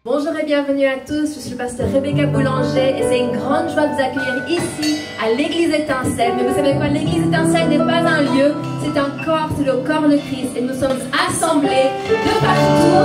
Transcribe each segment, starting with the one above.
Bonjour et bienvenue à tous, je suis le pasteur Rebecca Boulanger et c'est une grande joie de vous accueillir ici à l'église Étincelle. Mais vous savez quoi, l'église Étincelle n'est pas un lieu, c'est un corps, c'est le corps de Christ et nous sommes assemblés de partout,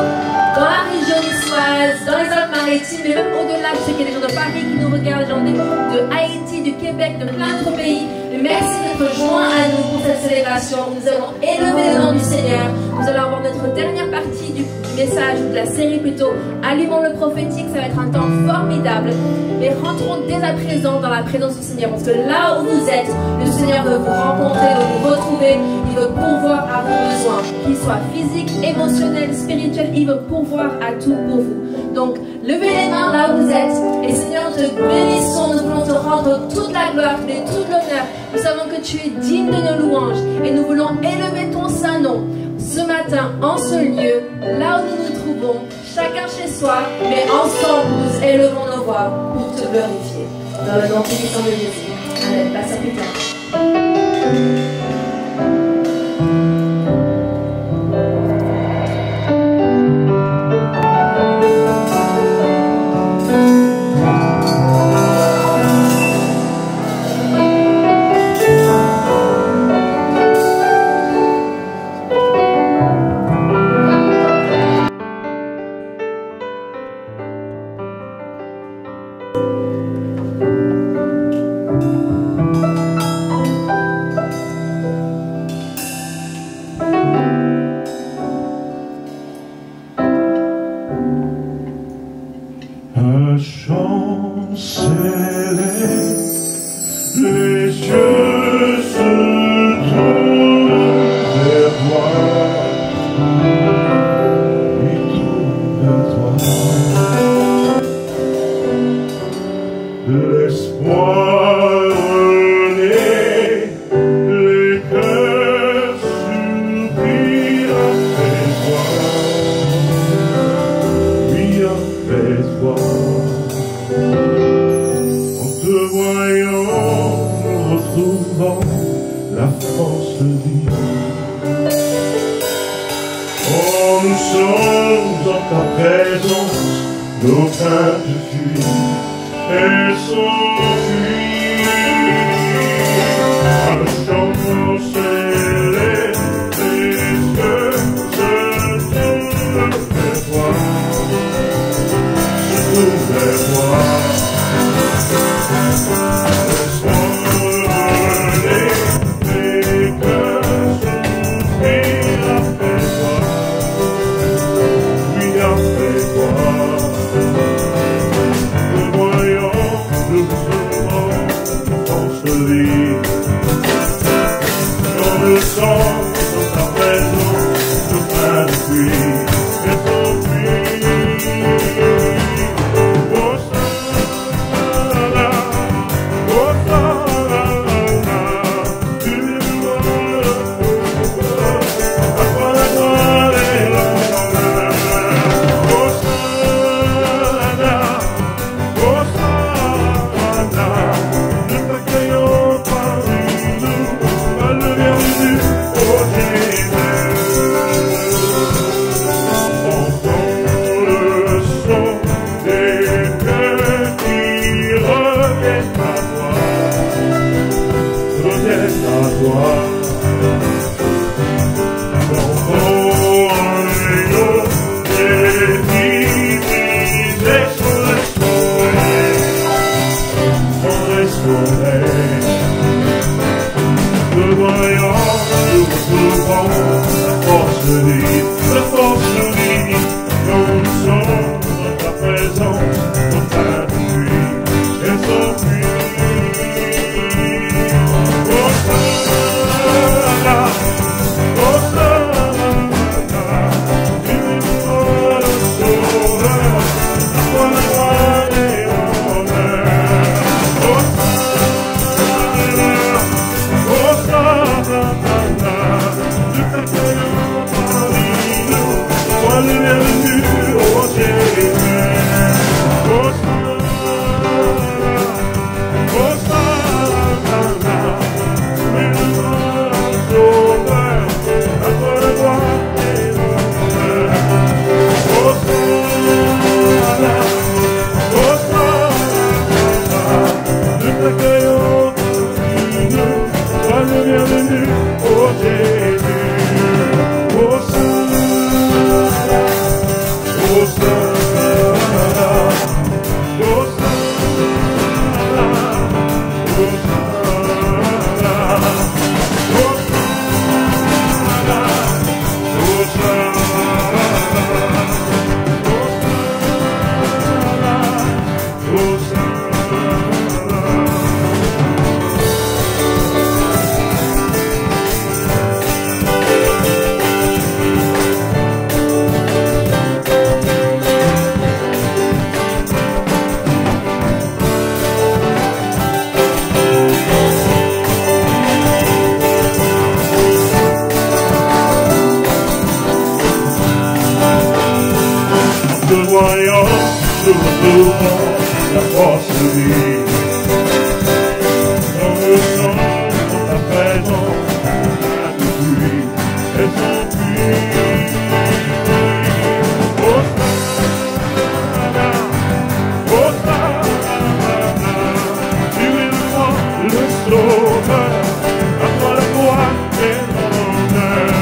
dans la région niçoise, dans les Alpes-Maritimes, mais même au-delà. Je sais qu'il y a des gens de Paris qui nous regardent, des gens de Haïti, du Québec, de plein d'autres pays. Mais merci d'être joints à nous pour cette célébration. Nous allons élever le nom du Seigneur. Nous allons avoir notre dernière partie du message, de la série plutôt, Allumons le prophétique. Ça va être un temps formidable. Mais rentrons dès à présent dans la présence du Seigneur. Parce que là où vous êtes, le Seigneur veut vous rencontrer, veut vous retrouver. Il veut pourvoir à vos besoins, qu'ils soient physiques, émotionnels, spirituels. Il veut pourvoir à tout pour vous. Donc, levez les mains là où vous êtes. Et Seigneur, nous te bénissons. Nous voulons te rendre toute la gloire, et tout l'honneur. Nous savons que tu es digne de nos louanges. Et nous voulons élever ton saint nom ce matin, en ce lieu, là où nous nous trouvons, chacun chez soi, mais ensemble, nous élevons nos voix pour te glorifier. Dans le nom puissant de Jésus. Amen. Passe à plus tard. Bienvenue au Jésus. nous retrouvons la force de vie. Dans le sang, dans ta présence, la pluie et son puits. Hosanna, Hosanna, tu es le roi, le sauveur, à toi la gloire et l'honneur.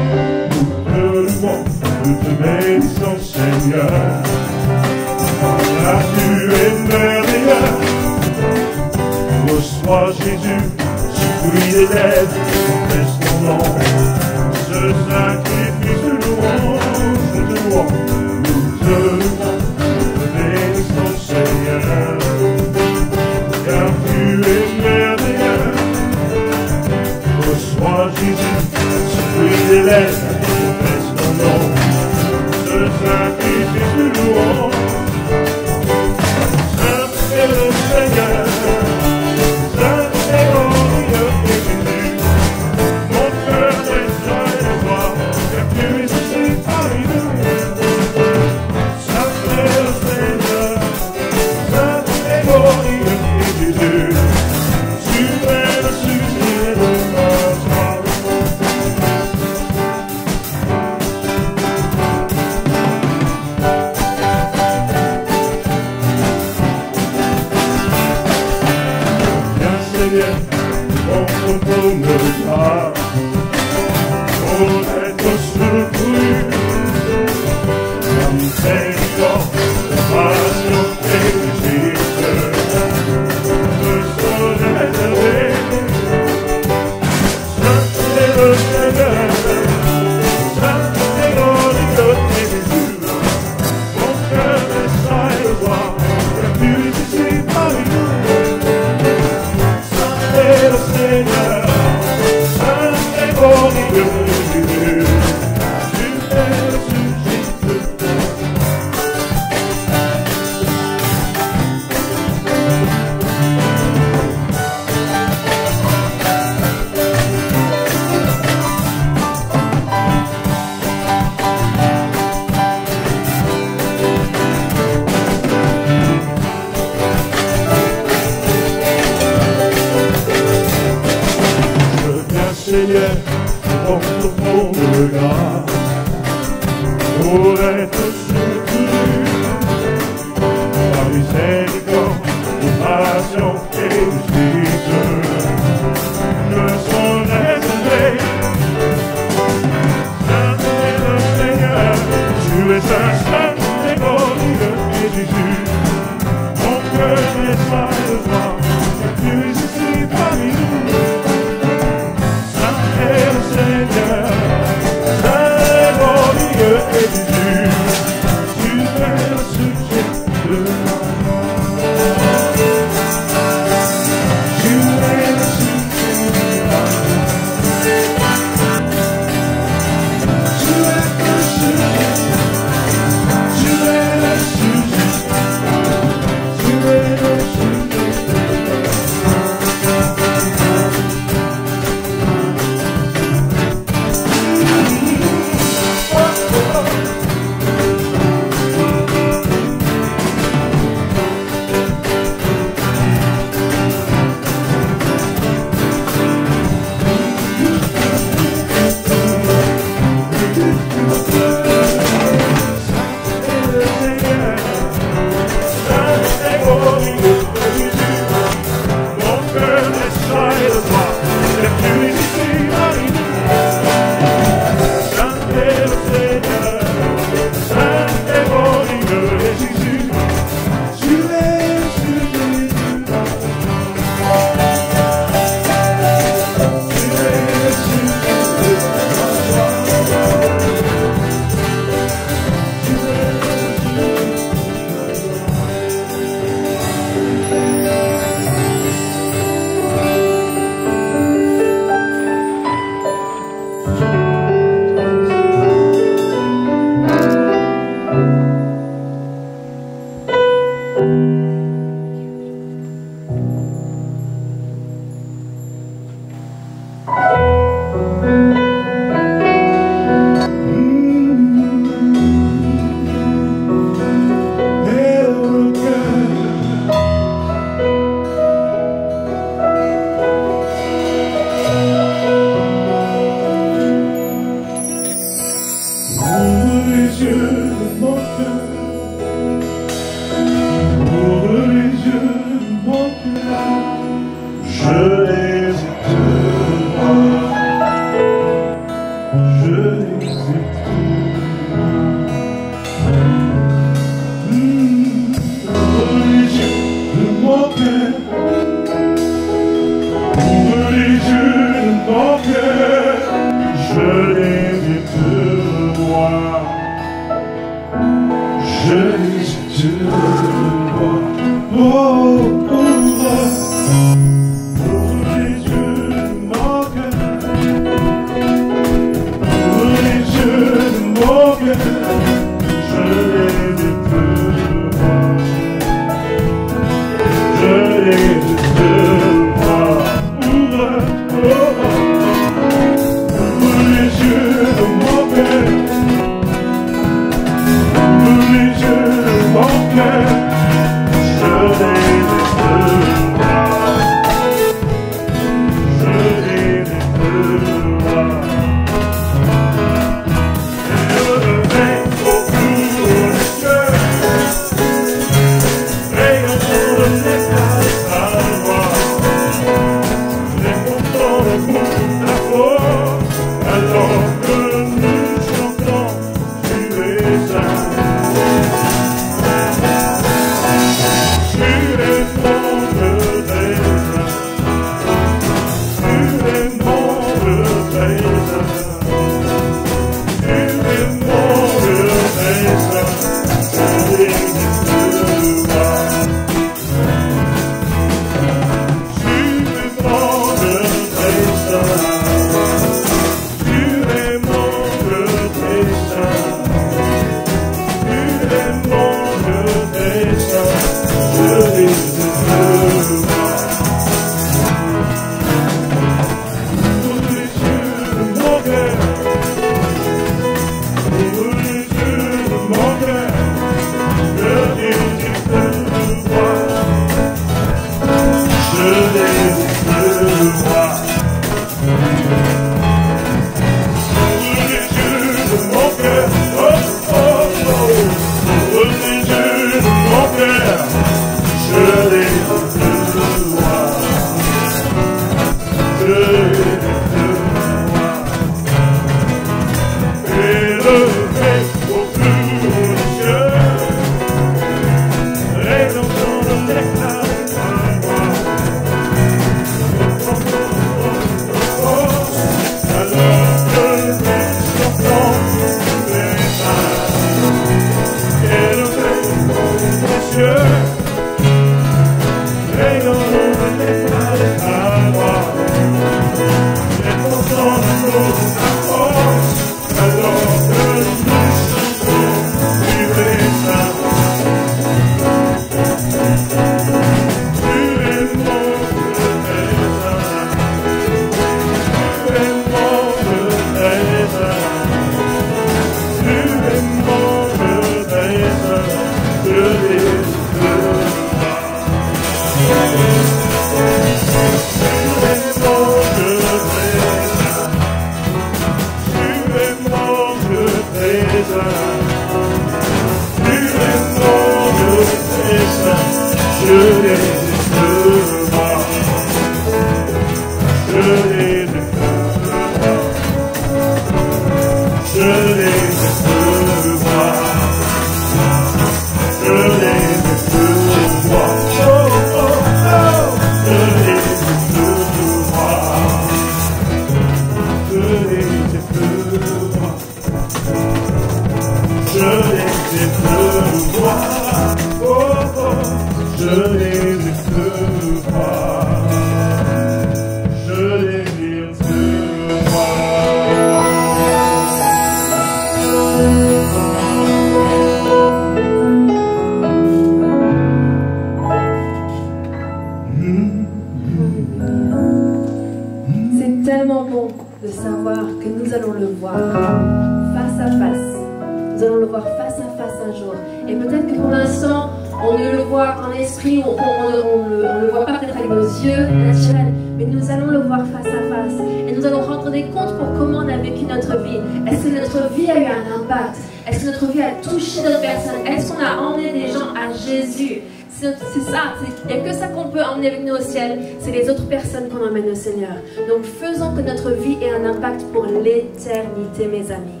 c'est ça, il n'y a que ça qu'on peut emmener avec nous au ciel, c'est les autres personnes qu'on emmène au Seigneur. Donc faisons que notre vie ait un impact pour l'éternité, mes amis.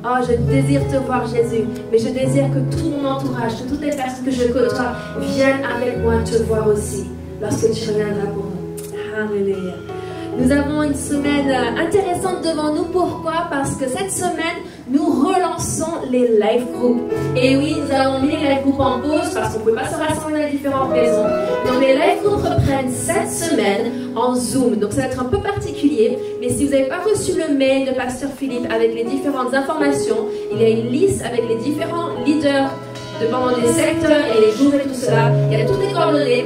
Oh, je désire te voir, Jésus, mais je désire que tout mon entourage, que toutes les personnes que je côtoie viennent avec moi te voir aussi, lorsque tu reviendras pour nous. Alléluia. Nous avons une semaine intéressante devant nous. Pourquoi? Parce que cette semaine, nous relançons les live groups. Et oui, nous avons mis les live groups en pause parce qu'on ne pouvait pas se rassembler dans différentes maisons. Donc les live groups reprennent cette semaine en Zoom. Donc ça va être un peu particulier. Mais si vous n'avez pas reçu le mail de Pasteur Philippe avec les différentes informations, il y a une liste avec les différents leaders dépendant des secteurs et les jours et tout cela. Il y a toutes les coordonnées.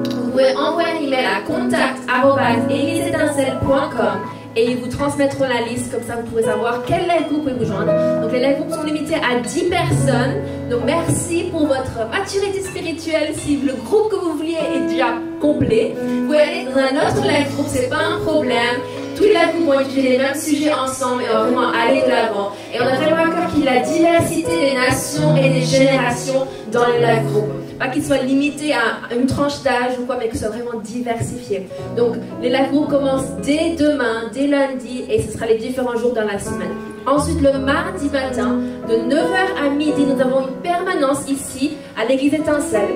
Vous pouvez envoyer un email à contact@égliseétincelle.com et ils vous transmettront la liste, comme ça vous pourrez savoir quel live group vous pouvez vous joindre. Donc les live groups sont limités à 10 personnes. Donc merci pour votre maturité spirituelle. Si le groupe que vous vouliez est déjà complet, vous pouvez aller dans un autre live group, c'est pas un problème. Tous les live groups vont étudier les mêmes sujets ensemble et on va vraiment aller de l'avant. Et on a vraiment à cœur qu'il y ait la diversité des nations et des générations dans les live groups. Pas qu'il soit limité à une tranche d'âge ou quoi, mais que ce soit vraiment diversifié. Donc, les live groups commencent dès demain, dès lundi, et ce sera les différents jours dans la semaine. Ensuite, le mardi matin, de 9h à midi, nous avons une permanence ici, à l'église Étincelle.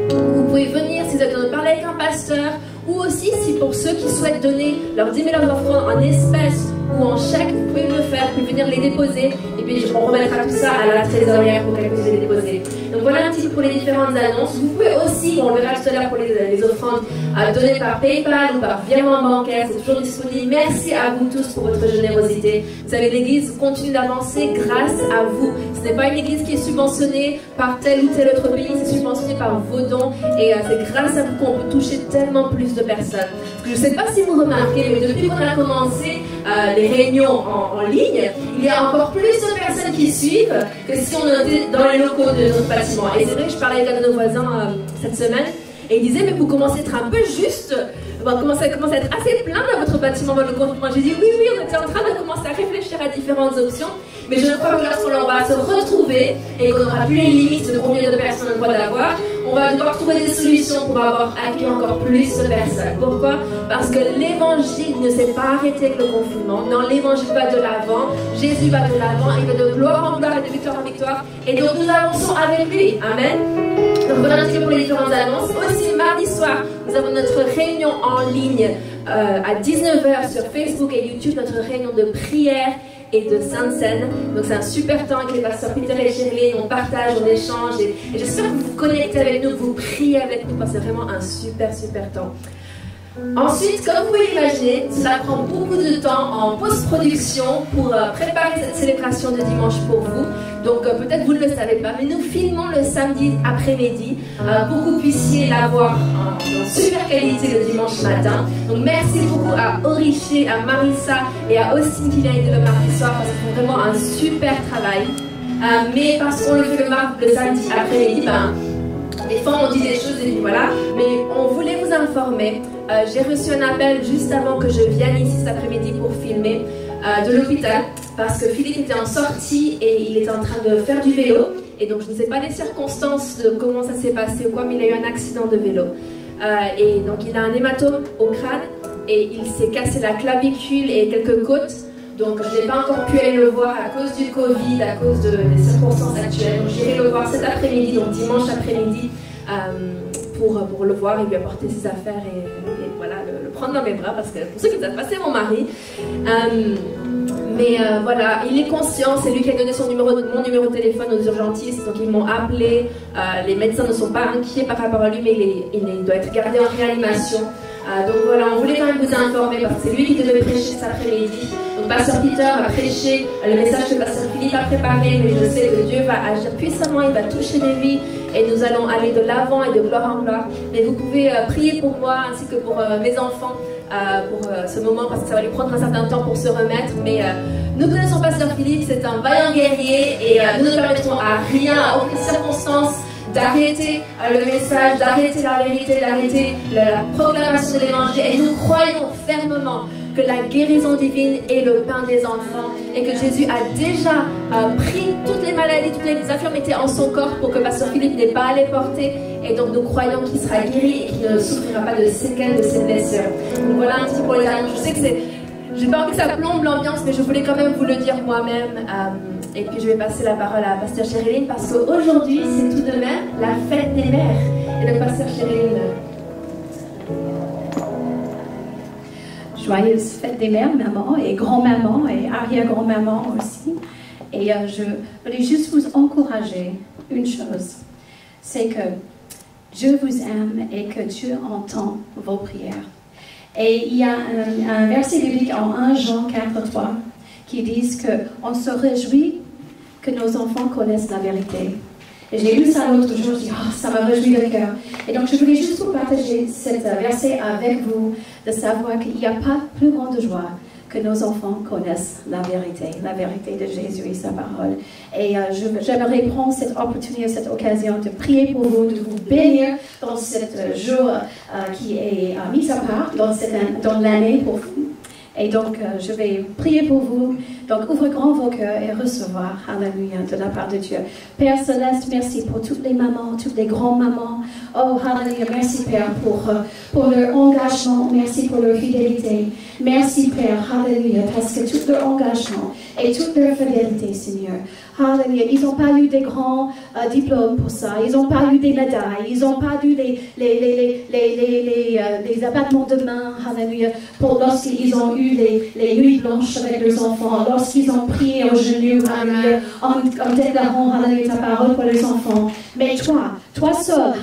Vous pouvez venir si vous avez besoin de parler avec un pasteur, ou aussi si pour ceux qui souhaitent donner leurs 10 000 offrandes en espèces ou en chèque, vous pouvez le faire, vous pouvez venir les déposer, et puis on remettra tout ça à la trésorière pour qu'elle puisse les déposer. Donc voilà un petit peu pour les différentes annonces. Vous pouvez aussi, on le verra tout à l'heure pour les offrandes, donner par PayPal ou par virement bancaire, c'est toujours disponible. Merci à vous tous pour votre générosité. Vous savez, l'église continue d'avancer grâce à vous. Ce n'est pas une église qui est subventionnée par tel ou tel autre pays, c'est subventionné par vos dons, et c'est grâce à vous qu'on peut toucher tellement plus de personnes. Je ne sais pas si vous remarquez, mais depuis qu'on a commencé les réunions en ligne, il y a encore plus de personnes qui suivent que si on était dans les locaux de notre bâtiment. Et c'est vrai que je parlais avec un de nos voisins cette semaine, et il disait, mais vous commencez à être un peu juste, vous commencez à être assez plein dans votre bâtiment dans le confinement. J'ai dit, oui, on était en train de commencer à réfléchir à différentes options, mais je crois que lorsqu'on va se retrouver et qu'on n'aura plus les limites de combien de personnes on doit d'avoir, on va devoir trouver des solutions pour avoir accueilli encore plus de personnes. Pourquoi? Parce que l'évangile ne s'est pas arrêté avec le confinement. Non, l'évangile va de l'avant. Jésus va de l'avant. Il va de gloire en gloire et de victoire en victoire. Et donc nous avançons avec lui. Amen. Donc voilà un petit peu pour les différentes annonces. Aussi, mardi soir, nous avons notre réunion en ligne à 19h sur Facebook et YouTube, notre réunion de prière et de Sainte Seine. Donc c'est un super temps avec les pasteurs Peter et Shirley, on partage, on échange et j'espère que vous vous connectez avec nous, que vous priez avec nous parce que c'est vraiment un super temps. Ensuite, comme vous pouvez l'imaginer, cela prend beaucoup de temps en post-production pour préparer cette célébration de dimanche pour vous. Donc peut-être vous ne le savez pas, mais nous filmons le samedi après-midi pour que vous puissiez l'avoir en super qualité le dimanche matin. Donc merci beaucoup à Oriché, à Marissa et à Austin qui vient aider le mardi soir parce qu'ils font vraiment un super travail. Mais parce qu'on le fait le samedi après-midi, des fois on dit des choses et puis voilà, mais on voulait vous informer. J'ai reçu un appel juste avant que je vienne ici cet après-midi pour filmer de l'hôpital parce que Philippe était en sortie et il était en train de faire du vélo et donc je ne sais pas les circonstances de comment ça s'est passé ou quoi, mais il a eu un accident de vélo et donc il a un hématome au crâne et il s'est cassé la clavicule et quelques côtes. Donc je n'ai pas encore pu aller le voir à cause du Covid, à cause des circonstances actuelles. Donc j'irai le voir cet après-midi, donc dimanche après-midi, pour le voir et lui apporter ses affaires et voilà, le prendre dans mes bras parce que pour ceux qui savent pas, c'est mon mari. Voilà, il est conscient, c'est lui qui a donné mon numéro de téléphone aux urgentistes, donc ils m'ont appelé. Les médecins ne sont pas inquiets par rapport à lui, mais il doit être gardé en réanimation. Donc voilà, on voulait quand même vous informer parce que c'est lui qui devait prêcher cet après-midi. Donc Pasteur Peter a prêché le message que Pasteur Philippe a préparé, mais je sais que Dieu va agir puissamment, il va toucher des vies et nous allons aller de l'avant et de gloire en gloire. Mais vous pouvez prier pour moi ainsi que pour mes enfants pour ce moment parce que ça va lui prendre un certain temps pour se remettre. Mais nous connaissons Pasteur Philippe, c'est un vaillant guerrier et nous ne permettrons à rien, à aucune circonstance d'arrêter le message, d'arrêter la vérité, d'arrêter la proclamation de l'évangile. Et nous croyons fermement que que la guérison divine est le pain des enfants et que Jésus a déjà pris toutes les maladies, toutes les infirmités en son corps pour que Pasteur Philippe n'ait pas à les porter. Et donc nous croyons qu'il sera guéri et qu'il ne souffrira pas de séquelles de ses blessures. Donc voilà un petit peu pour les annonces. Je sais que j'ai pas envie que ça plombe l'ambiance, mais je voulais quand même vous le dire moi-même. Et puis je vais passer la parole à Pasteur Chéréline parce qu'aujourd'hui c'est tout de même la fête des mères. Et donc Pasteur Chéréline. Joyeuse fête des mères, maman et grand-maman et arrière-grand-maman aussi. Et je voulais juste vous encourager une chose, c'est que Dieu vous aime et que Dieu entend vos prières. Et il y a un verset biblique en 1 Jean 4,3 qui dit qu'on se réjouit que nos enfants connaissent la vérité. Et j'ai lu ça l'autre jour, je dis, oh, ça m'a réjoui le cœur. Et donc je voulais juste vous partager ce verset avec vous, de savoir qu'il n'y a pas plus grande joie que nos enfants connaissent la vérité de Jésus et sa parole. Et j'aimerais prendre cette opportunité, cette occasion de prier pour vous, de vous bénir dans ce jour qui est mis à part dans l'année pour vous. Et donc, je vais prier pour vous. Donc, ouvrez grand vos cœurs et recevoir, alléluia, de la part de Dieu. Père Céleste, merci pour toutes les mamans, toutes les grands-mamans. Oh, alléluia, merci Père pour leur engagement, merci pour leur fidélité. Merci Père, alléluia, parce que tout leur engagement et toute leur fidélité, Seigneur. Alléluia, ils n'ont pas eu des grands diplômes pour ça, ils n'ont pas eu des médailles, ils n'ont pas eu les abattements de main, alléluia, pour lorsqu'ils ont eu les nuits blanches avec leurs enfants, lorsqu'ils ont prié aux genoux, alléluia, en déclarant, alléluia, ta parole pour les enfants. Mais toi seul,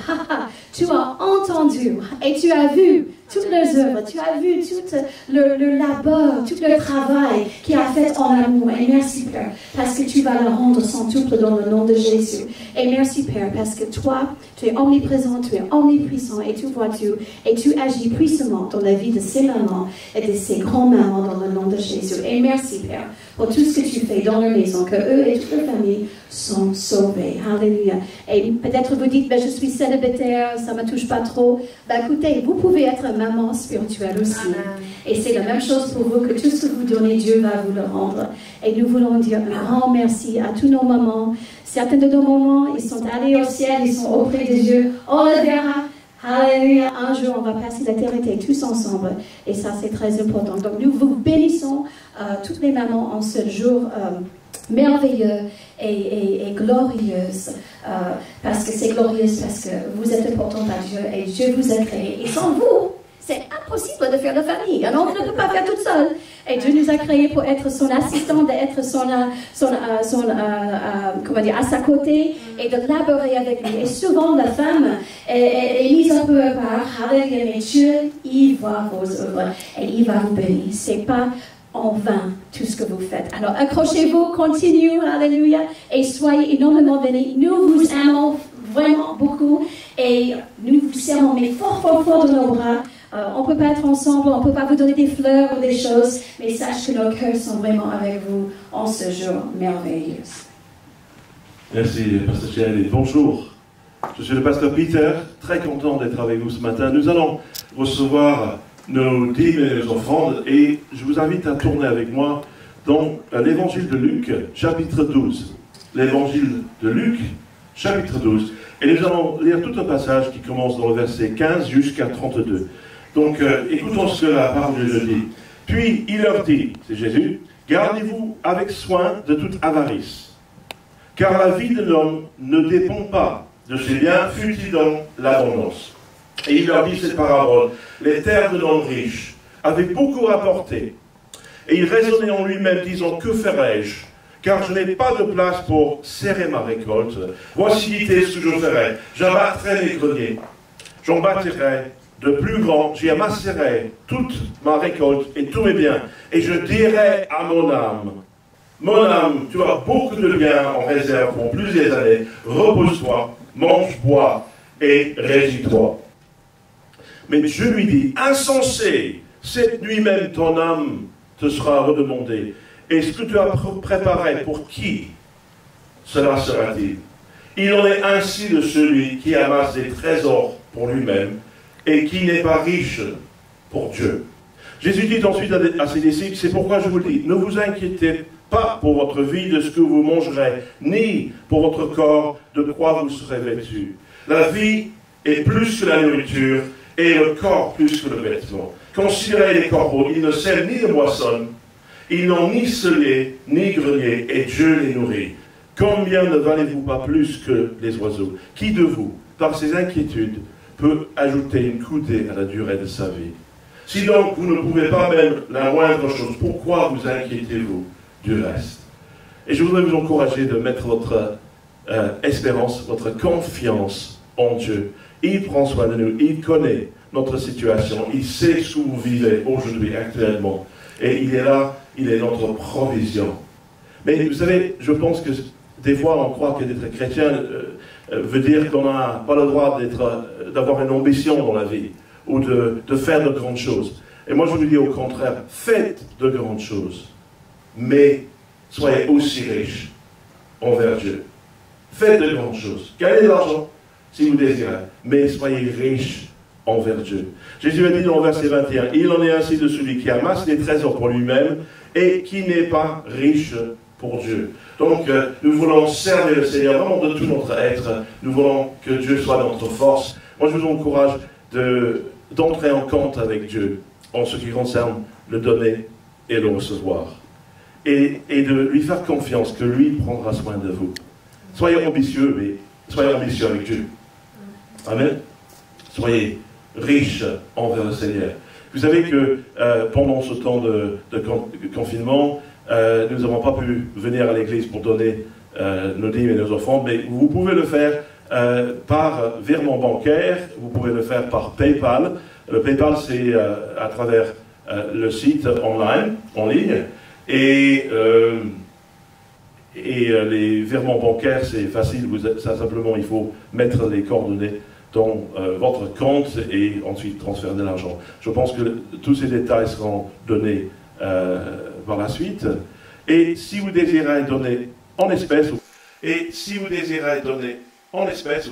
tu as entendu et tu as vu toutes leurs œuvres, tu as vu tout le labeur, tout le travail qui a fait en amour. Et merci Père, parce que tu vas le rendre centuple dans le nom de Jésus. Et merci Père, parce que toi, tu es omniprésent, tu es omnipuissant et tu vois tout. Et tu agis puissamment dans la vie de ces mamans et de ces grands-mamans dans le nom de Jésus. Et merci Père, pour tout ce que tu fais dans leur maison, que eux et toute leur famille sont sauvés. Alléluia. Et peut-être vous dites, ben, je suis célibataire, ça ne me touche pas trop. Ben, écoutez, vous pouvez être maman spirituelle aussi. Amen. Et c'est la même chose pour vous, que tout ce que vous donnez, Dieu va vous le rendre. Et nous voulons dire un grand merci à tous nos mamans. Certains de nos mamans, ils sont allés au ciel, ils sont auprès de Dieu. On le verra. Alléluia. Un jour, on va passer l'éternité tous ensemble. Et ça, c'est très important. Donc, nous vous bénissons toutes les mamans en ce jour merveilleux et glorieuse, parce que c'est glorieuse, parce que vous êtes importante à Dieu et Dieu vous a créé. Et sans vous, c'est impossible de faire la famille. Alors, on ne peut pas faire toute seule. Et Dieu nous a créés pour être son assistant, d'être comment dire, à sa côté et de laborer avec lui. Et souvent, la femme est mise un peu à part. Mais Dieu, il voit vos œuvres et il va vous bénir. C'est pas en vain tout ce que vous faites. Alors accrochez-vous, continuez, alléluia, et soyez énormément bénis. Nous vous aimons vraiment beaucoup et nous vous serrons mais fort, fort, fort dans nos bras. On ne peut pas être ensemble, on ne peut pas vous donner des fleurs ou des choses, mais sachez que nos cœurs sont vraiment avec vous en ce jour merveilleux. Merci, Pasteur Chéréline. Bonjour. Je suis le pasteur Peter, très content d'être avec vous ce matin. Nous allons recevoir nos dîmes et nos offrandes, et je vous invite à tourner avec moi dans l'évangile de Luc, chapitre 12. L'évangile de Luc, chapitre 12. Et nous allons lire tout un passage qui commence dans le verset 15 jusqu'à 32. Donc, écoutons ce que la parole de Dieu dit. Puis il leur dit, c'est Jésus, gardez-vous avec soin de toute avarice, car la vie de l'homme ne dépend pas de ses biens, fût-il dans l'abondance. Et il leur dit cette parabole. Les terres de l'homme riche avaient beaucoup rapporté. Et il raisonnait en lui-même, disant, que ferai-je? Car je n'ai pas de place pour serrer ma récolte. Voici l'idée ce que je ferai. J'abattrai mes greniers. J'en bâtirai de plus grands. J'y amasserai toute ma récolte et tous mes biens. Et je dirai à mon âme, tu as beaucoup de biens en réserve pour plusieurs années. Repose-toi, mange, bois et régis-toi. Mais Dieu lui dit, insensé, cette nuit même ton âme te sera redemandée. Et ce que tu as préparé, pour qui cela sera-t-il? Il en est ainsi de celui qui amasse des trésors pour lui-même et qui n'est pas riche pour Dieu. Jésus dit ensuite à ses disciples, c'est pourquoi je vous le dis, ne vous inquiétez pas pour votre vie de ce que vous mangerez, ni pour votre corps de quoi vous serez vêtus. La vie est plus que la nourriture, et le corps plus que le vêtement. Considérez les corbeaux, ils ne sèment ni ne moissonnent, ils n'ont ni cellier, ni grenier, et Dieu les nourrit. Combien ne valez-vous pas plus que les oiseaux? Qui de vous, par ses inquiétudes, peut ajouter une coudée à la durée de sa vie? Si donc vous ne pouvez pas même la moindre chose, pourquoi vous inquiétez-vous du reste? Et je voudrais vous encourager de mettre votre espérance, votre confiance en Dieu. Il prend soin de nous, il connaît notre situation, il sait ce que vous vivez aujourd'hui, actuellement. Et il est là, il est notre provision. Mais vous savez, je pense que des fois on croit que d'être chrétien veut dire qu'on n'a pas le droit d'avoir une ambition dans la vie, ou de faire de grandes choses. Et moi je vous dis au contraire, faites de grandes choses, mais soyez aussi riches envers Dieu. Faites de grandes choses. Gagnez de l'argent si vous désirez, mais soyez riches envers Dieu. Jésus a dit dans le verset 21, il en est ainsi de celui qui amasse des trésors pour lui-même et qui n'est pas riche pour Dieu. Donc nous voulons servir le Seigneur vraiment de tout notre être. Nous voulons que Dieu soit notre force. Moi je vous encourage d'entrer en compte avec Dieu en ce qui concerne le donner et le recevoir. Et de lui faire confiance que lui prendra soin de vous. Soyez ambitieux, mais soyez ambitieux avec Dieu. Amen. Soyez riches envers le Seigneur. Vous savez que pendant ce temps de confinement, nous n'avons pas pu venir à l'église pour donner nos dîmes et nos offrandes, mais vous pouvez le faire par virement bancaire, vous pouvez le faire par PayPal. Le PayPal, c'est à travers le site en ligne, et les virements bancaires, c'est facile, simplement il faut mettre les coordonnées dans votre compte et ensuite transférer de l'argent. Je pense que tous ces détails seront donnés par la suite. Et si vous désirez donner en espèces, ou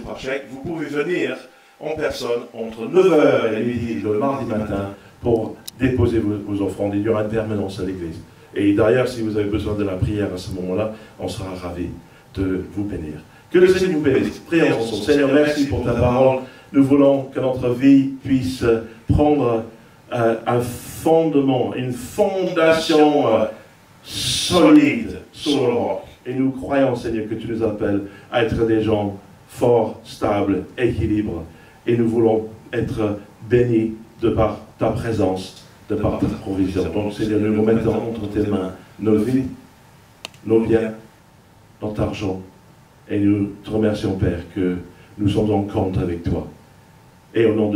par chèque, vous pouvez venir en personne entre 9h et midi le mardi matin pour déposer vos offrandes. Il y aura une permanence à l'église. Et d'ailleurs, si vous avez besoin de la prière à ce moment-là, on sera ravis de vous bénir. Que le Seigneur nous bénisse. Prions ensemble. Seigneur, merci pour ta parole. Nous voulons que notre vie puisse prendre un fondement, une fondation solide sur le roc. Et nous croyons, Seigneur, que tu nous appelles à être des gens forts, stables, équilibrés. Et nous voulons être bénis de par ta présence, de par ta provision. Donc, Seigneur, nous nous mettons entre tes mains nos vies, nos biens, notre argent. Et nous te remercions, Père, que nous sommes en compte avec toi. Et au nom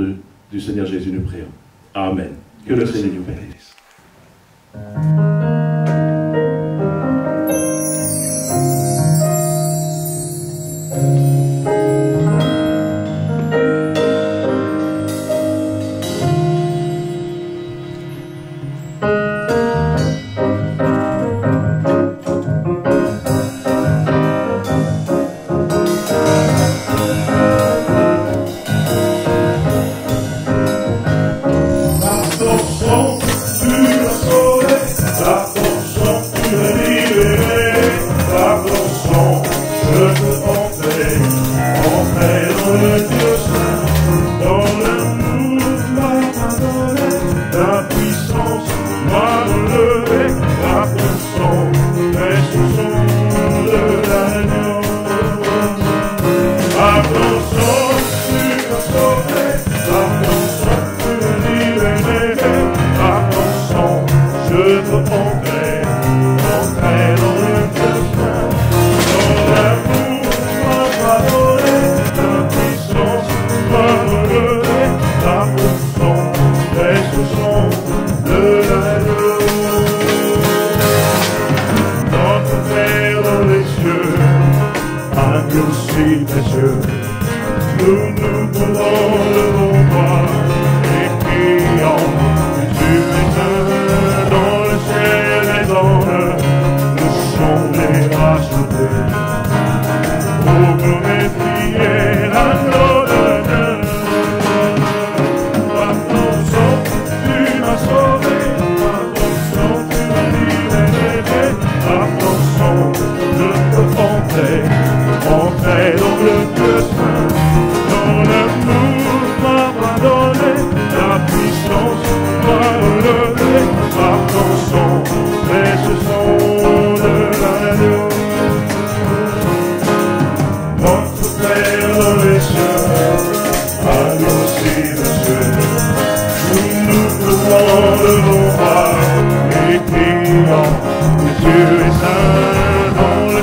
du Seigneur Jésus, nous prions. Amen. Que le Seigneur nous bénisse. Tu m'as sauvé.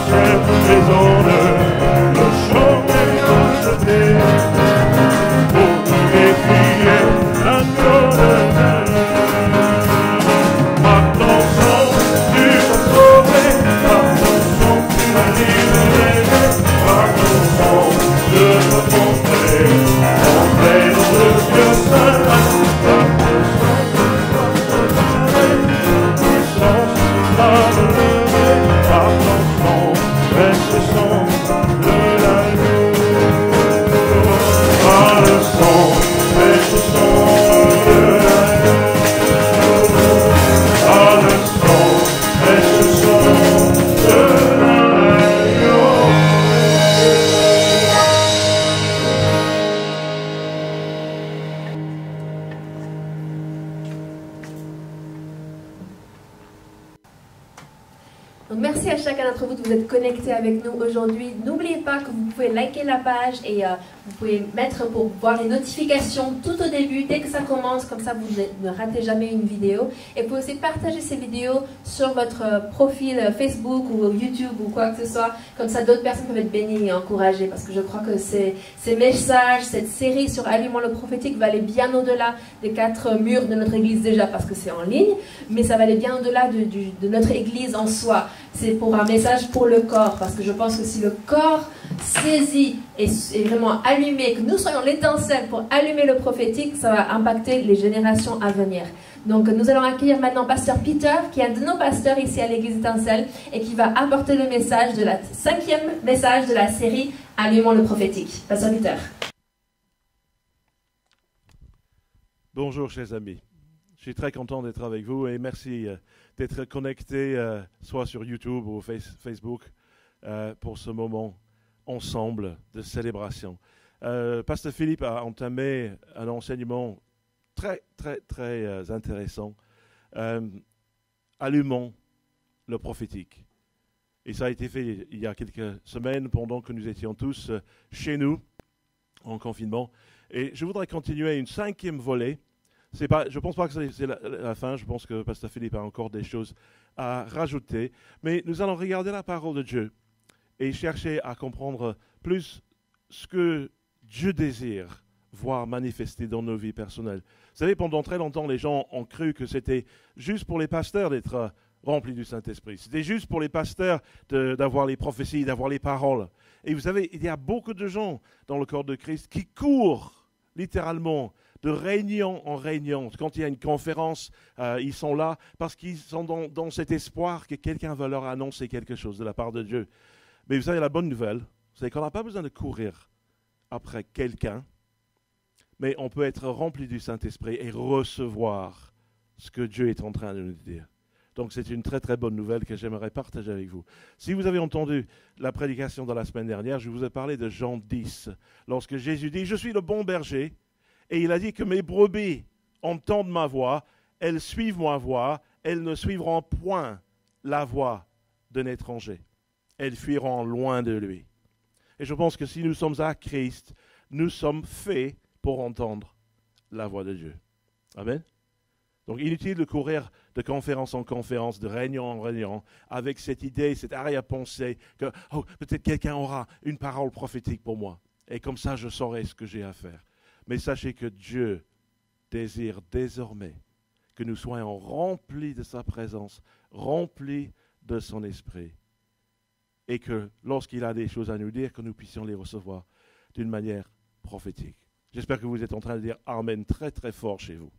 cette maison, le chant est rejeté. Pour qui les crier un tonnerre. Par ton sang, tu m'as sauvé, par ton sang, tu m'as libéré, par ton sang, je peux montrer dans le Dieu saint, par ton sang, puissance, par le lever, par ton sang, précieux sang de l'agneau, par le sang, précieux sang de l'agneau, par le sang, précieux sang de l'agneau. Donc merci à chacun d'entre vous de vous être connectés avec nous aujourd'hui. N'oubliez pas que vous pouvez liker la page et vous pouvez mettre pour voir les notifications tout au début, dès que ça commence, comme ça vous ne ratez jamais une vidéo. Et vous pouvez aussi partager ces vidéos sur votre profil Facebook ou YouTube ou quoi que ce soit, comme ça d'autres personnes peuvent être bénies et encouragées, parce que je crois que ces messages, cette série sur Allumons le prophétique va aller bien au-delà des 4 murs de notre église déjà, parce que c'est en ligne, mais ça va aller bien au-delà de notre église en soi. C'est pour un message pour le corps, parce que je pense que si le corps saisit et est vraiment allumé, que nous soyons l'étincelle pour allumer le prophétique, ça va impacter les générations à venir. Donc nous allons accueillir maintenant Pasteur Peter, qui est un de nos pasteurs ici à l'église étincelle, et qui va apporter le message de la 5e message de la série Allumons le prophétique. Pasteur Peter. Bonjour chers amis, je suis très content d'être avec vous et merci d'être connectés soit sur YouTube ou Facebook pour ce moment ensemble de célébration. Pasteur Philippe a entamé un enseignement très intéressant, allumons le prophétique. Et ça a été fait il y a quelques semaines pendant que nous étions tous chez nous en confinement. Et je voudrais continuer une 5e volet. Je ne pense pas que c'est la fin, je pense que Pasteur Philippe a encore des choses à rajouter. Mais nous allons regarder la parole de Dieu et chercher à comprendre plus ce que Dieu désire voir manifester dans nos vies personnelles. Vous savez, pendant très longtemps, les gens ont cru que c'était juste pour les pasteurs d'être remplis du Saint-Esprit. C'était juste pour les pasteurs d'avoir les prophéties, d'avoir les paroles. Et vous savez, il y a beaucoup de gens dans le corps de Christ qui courent littéralement de réunion en réunion. Quand il y a une conférence, ils sont là parce qu'ils sont dans cet espoir que quelqu'un va leur annoncer quelque chose de la part de Dieu. Mais vous savez, la bonne nouvelle, c'est qu'on n'a pas besoin de courir après quelqu'un, mais on peut être rempli du Saint-Esprit et recevoir ce que Dieu est en train de nous dire. Donc c'est une très bonne nouvelle que j'aimerais partager avec vous. Si vous avez entendu la prédication de la semaine dernière, je vous ai parlé de Jean 10, lorsque Jésus dit « Je suis le bon berger ». Et il a dit que mes brebis entendent ma voix, elles suivent ma voix, elles ne suivront point la voix d'un étranger. Elles fuiront loin de lui. Et je pense que si nous sommes à Christ, nous sommes faits pour entendre la voix de Dieu. Amen. Donc inutile de courir de conférence en conférence, de réunion en réunion, avec cette idée, cette arrière-pensée que peut-être quelqu'un aura une parole prophétique pour moi. Et comme ça, je saurai ce que j'ai à faire. Mais sachez que Dieu désire désormais que nous soyons remplis de sa présence, remplis de son esprit. Et que lorsqu'il a des choses à nous dire, que nous puissions les recevoir d'une manière prophétique. J'espère que vous êtes en train de dire Amen très fort chez vous.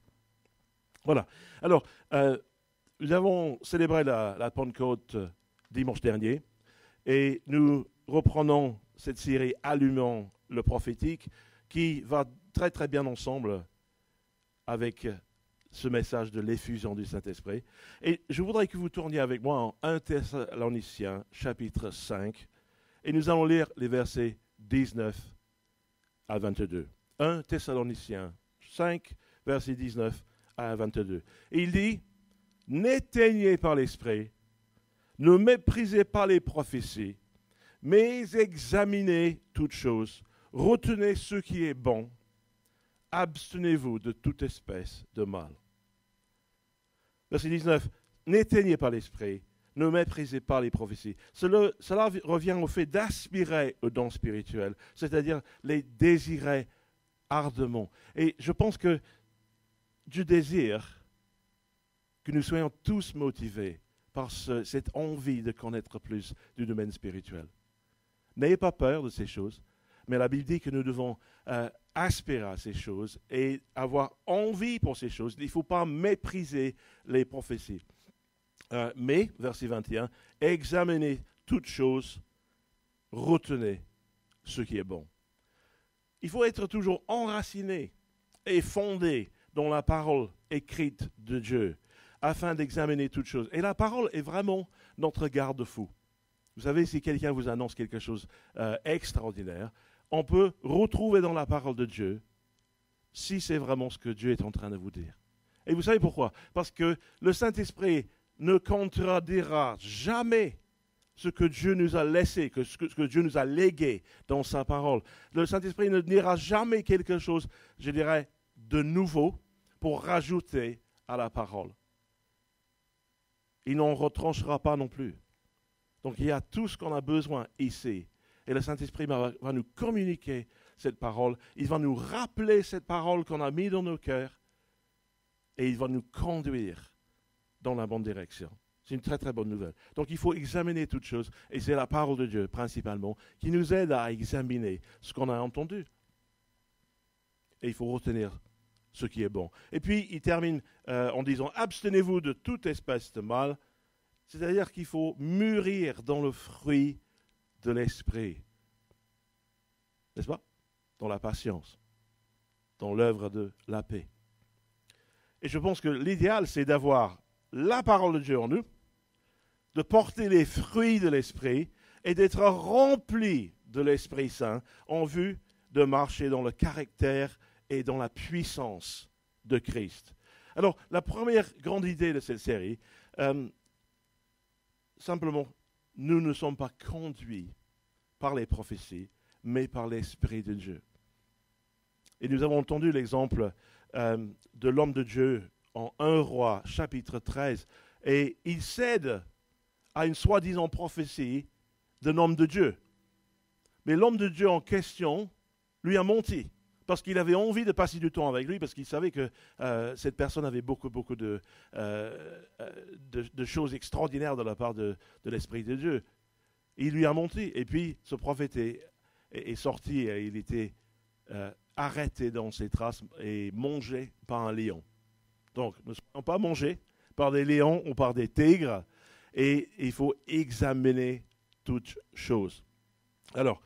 Voilà. Alors, nous avons célébré la Pentecôte dimanche dernier et nous reprenons cette série Allumons le prophétique qui va très bien ensemble avec ce message de l'effusion du Saint-Esprit. Et je voudrais que vous tourniez avec moi en 1 Thessaloniciens, chapitre 5, et nous allons lire les versets 19 à 22. 1 Thessaloniciens 5, versets 19 à 22. Et il dit, « N'éteignez pas l'esprit, ne méprisez pas les prophéties, mais examinez toutes choses, retenez ce qui est bon, abstenez-vous de toute espèce de mal. » Verset 19, « N'éteignez pas l'esprit, Ne méprisez pas les prophéties. Cela revient au fait d'aspirer aux dons spirituels, c'est-à-dire les désirer ardemment. Et je pense que Dieu désire que nous soyons tous motivés par cette envie de connaître plus du domaine spirituel. N'ayez pas peur de ces choses, mais la Bible dit que nous devons aspirer à ces choses et avoir envie pour ces choses. Il ne faut pas mépriser les prophéties. Mais, verset 21, examinez toutes choses, retenez ce qui est bon. Il faut être toujours enraciné et fondé dans la parole écrite de Dieu, afin d'examiner toutes choses. Et la parole est vraiment notre garde-fou. Vous savez, si quelqu'un vous annonce quelque chose extraordinaire, on peut retrouver dans la parole de Dieu si c'est vraiment ce que Dieu est en train de vous dire. Et vous savez pourquoi? Parce que le Saint-Esprit ne contredira jamais ce que Dieu nous a laissé, ce que Dieu nous a légué dans sa parole. Le Saint-Esprit ne dira jamais quelque chose, je dirais, de nouveau pour rajouter à la parole. Il n'en retranchera pas non plus. Donc il y a tout ce qu'on a besoin ici. Et le Saint-Esprit va nous communiquer cette parole. Il va nous rappeler cette parole qu'on a mise dans nos cœurs. Et il va nous conduire dans la bonne direction. C'est une très très bonne nouvelle. Donc il faut examiner toutes choses. Et c'est la parole de Dieu principalement qui nous aide à examiner ce qu'on a entendu. Et il faut retenir ce qui est bon. Et puis il termine en disant « Abstenez-vous de toute espèce de mal ». C'est-à-dire qu'il faut mûrir dans le fruit de l'esprit. N'est-ce pas? Dans la patience, dans l'œuvre de la paix. Et je pense que l'idéal, c'est d'avoir la parole de Dieu en nous, de porter les fruits de l'esprit et d'être rempli de l'Esprit Saint en vue de marcher dans le caractère et dans la puissance de Christ. Alors, la première grande idée de cette série, simplement, nous ne sommes pas conduits par les prophéties, mais par l'Esprit de Dieu. Et nous avons entendu l'exemple de l'homme de Dieu en 1 Roi, chapitre 13, et il cède à une soi-disant prophétie d'un homme de Dieu. Mais l'homme de Dieu en question lui a menti, parce qu'il avait envie de passer du temps avec lui, parce qu'il savait que cette personne avait beaucoup de choses extraordinaires de la part de l'Esprit de Dieu. Il lui a menti, et puis ce prophète est sorti, et il était arrêté dans ses traces et mangé par un lion. Donc, ne soyons pas mangés par des lions ou par des tigres, et il faut examiner toutes choses. Alors,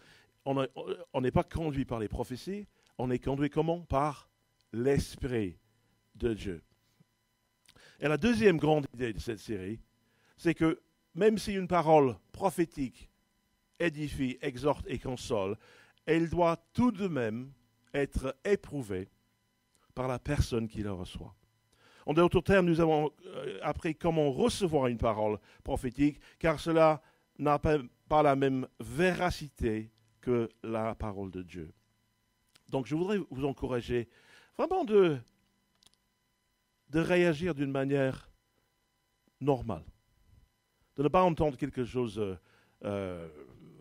on n'est pas conduit par les prophéties, on est conduit comment? Par l'Esprit de Dieu. Et la deuxième grande idée de cette série, c'est que même si une parole prophétique édifie, exhorte et console, elle doit tout de même être éprouvée par la personne qui la reçoit. En d'autres termes, nous avons appris comment recevoir une parole prophétique, car cela n'a pas la même véracité que la parole de Dieu. Donc je voudrais vous encourager vraiment de réagir d'une manière normale. De ne pas entendre quelque chose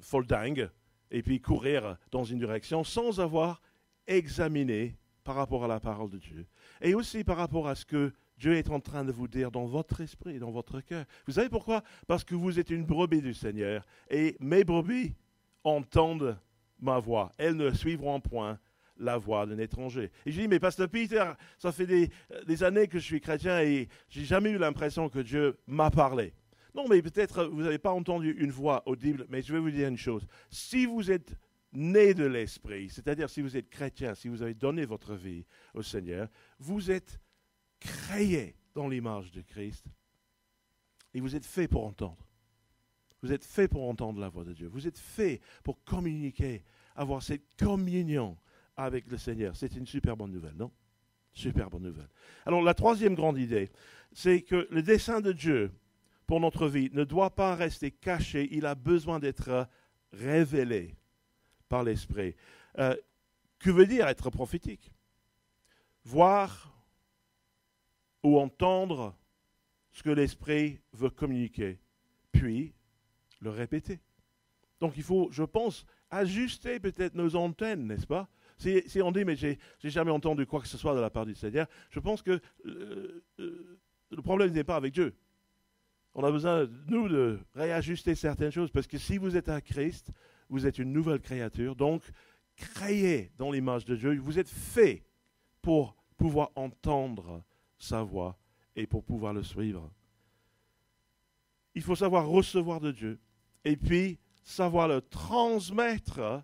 folle dingue et puis courir dans une direction sans avoir examiné par rapport à la parole de Dieu. Et aussi par rapport à ce que Dieu est en train de vous dire dans votre esprit, dans votre cœur. Vous savez pourquoi? Parce que vous êtes une brebis du Seigneur et mes brebis entendent ma voix. Elles ne suivront point la voix d'un étranger. Et je dis, mais Pasteur Peter, ça fait des années que je suis chrétien et j'ai jamais eu l'impression que Dieu m'a parlé. Non, mais peut-être vous n'avez pas entendu une voix audible, mais je vais vous dire une chose. Si vous êtes né de l'Esprit, c'est-à-dire si vous êtes chrétien, si vous avez donné votre vie au Seigneur, vous êtes créé dans l'image de Christ et vous êtes fait pour entendre. Vous êtes fait pour entendre la voix de Dieu. Vous êtes fait pour communiquer, avoir cette communion avec le Seigneur. C'est une super bonne nouvelle, non? Super bonne nouvelle. Alors la troisième grande idée, c'est que le dessein de Dieu pour notre vie ne doit pas rester caché, il a besoin d'être révélé par l'Esprit. Que veut dire être prophétique? Voir ou entendre ce que l'Esprit veut communiquer puis le répéter. Donc il faut, je pense, ajuster peut-être nos antennes, n'est-ce pas? Si on dit, mais j'ai jamais entendu quoi que ce soit de la part du Seigneur, je pense que le problème n'est pas avec Dieu. On a besoin, nous, de réajuster certaines choses, parce que si vous êtes à Christ, vous êtes une nouvelle créature, donc créé dans l'image de Dieu, vous êtes fait pour pouvoir entendre sa voix et pour pouvoir le suivre. Il faut savoir recevoir de Dieu et puis savoir le transmettre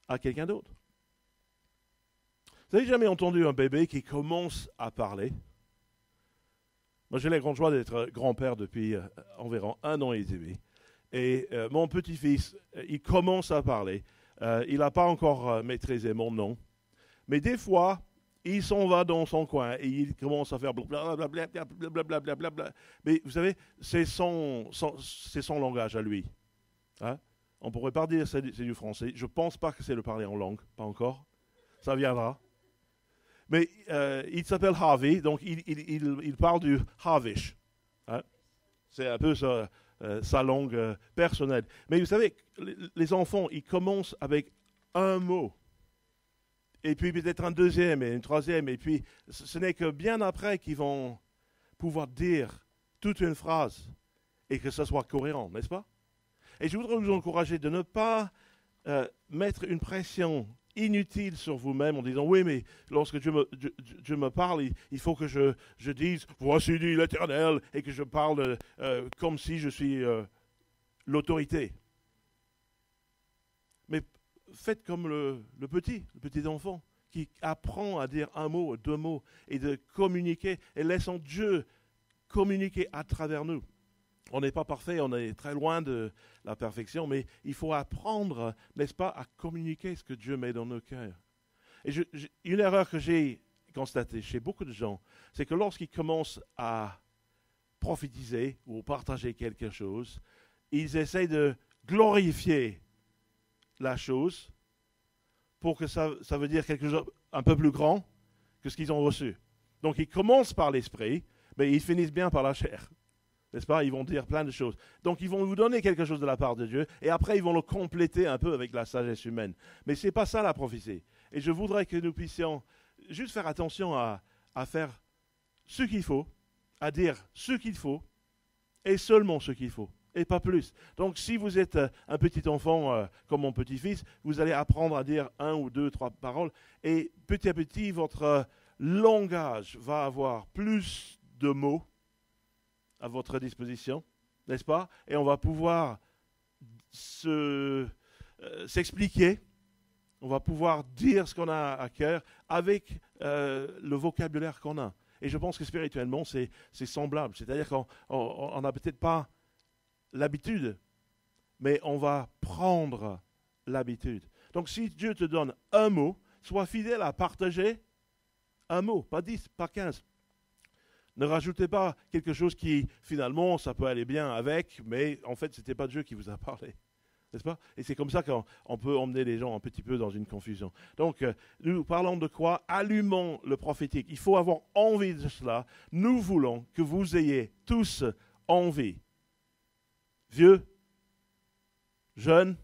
à quelqu'un d'autre. Vous avez jamais entendu un bébé qui commence à parler? Moi, j'ai la grande joie d'être grand-père depuis environ 1 an et demi. Et mon petit-fils, il commence à parler. Il n'a pas encore maîtrisé mon nom. Mais des fois, il s'en va dans son coin et il commence à faire blablabla. Mais vous savez, c'est son langage à lui. Hein? On ne pourrait pas dire que c'est du français. Je ne pense pas que c'est le parler en langue, pas encore. Ça viendra. Mais il s'appelle Harvey, donc il parle du Harvish. Hein? C'est un peu sa langue personnelle. Mais vous savez, les enfants, ils commencent avec un mot. Et puis peut-être un deuxième et un troisième. Et puis ce n'est que bien après qu'ils vont pouvoir dire toute une phrase et que ce soit cohérent, n'est-ce pas? Et je voudrais vous encourager de ne pas mettre une pression inutile sur vous-même en disant « Oui, mais lorsque Dieu me parle, il faut que je dise « Voici dit l'Éternel » et que je parle comme si je suis l'autorité. » Mais faites comme le petit enfant qui apprend à dire un mot, 2 mots et de communiquer et laissons Dieu communiquer à travers nous. On n'est pas parfait, on est très loin de la perfection, mais il faut apprendre, n'est-ce pas, à communiquer ce que Dieu met dans nos cœurs. Et une erreur que j'ai constatée chez beaucoup de gens, c'est que lorsqu'ils commencent à prophétiser ou partager quelque chose, ils essaient de glorifier la chose pour que ça veut dire quelque chose un peu plus grand que ce qu'ils ont reçu. Donc ils commencent par l'esprit, mais ils finissent bien par la chair. N'est-ce pas? Ils vont dire plein de choses. Donc, ils vont vous donner quelque chose de la part de Dieu, et après, ils vont le compléter un peu avec la sagesse humaine. Mais ce n'est pas ça la prophétie. Et je voudrais que nous puissions juste faire attention à faire ce qu'il faut, à dire ce qu'il faut, et seulement ce qu'il faut, et pas plus. Donc, si vous êtes un petit enfant comme mon petit-fils, vous allez apprendre à dire 1 ou 2, 3 paroles, et petit à petit, votre langage va avoir plus de mots à votre disposition, n'est-ce pas? Et on va pouvoir s'expliquer, on va pouvoir dire ce qu'on a à cœur avec le vocabulaire qu'on a. Et je pense que spirituellement, c'est semblable. C'est-à-dire qu'on n'a peut-être pas l'habitude, mais on va prendre l'habitude. Donc si Dieu te donne un mot, sois fidèle à partager un mot, pas 10, pas 15. Ne rajoutez pas quelque chose qui, finalement, ça peut aller bien avec, mais en fait, ce n'était pas Dieu qui vous a parlé. N'est-ce pas? Et c'est comme ça qu'on peut emmener les gens un petit peu dans une confusion. Donc, nous parlons de quoi? Allumons le prophétique. Il faut avoir envie de cela. Nous voulons que vous ayez tous envie. Vieux, jeunes,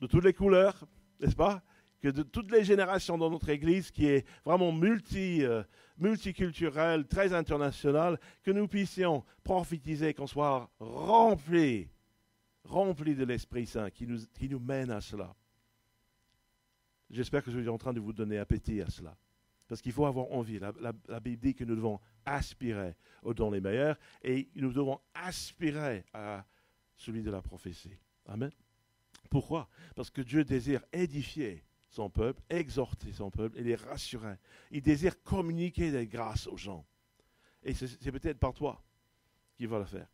de toutes les couleurs, n'est-ce pas? Que de toutes les générations dans notre Église, qui est vraiment multiculturelle, très internationale, que nous puissions prophétiser, qu'on soit remplis de l'Esprit Saint qui nous mène à cela. J'espère que je suis en train de vous donner appétit à cela. Parce qu'il faut avoir envie. La Bible dit que nous devons aspirer aux dons les meilleurs et nous devons aspirer à celui de la prophétie. Amen. Pourquoi? Parce que Dieu désire édifier son peuple, exhorter son peuple et les rassurer. Il désire communiquer des grâces aux gens. Et c'est peut-être par toi qu'il va le faire.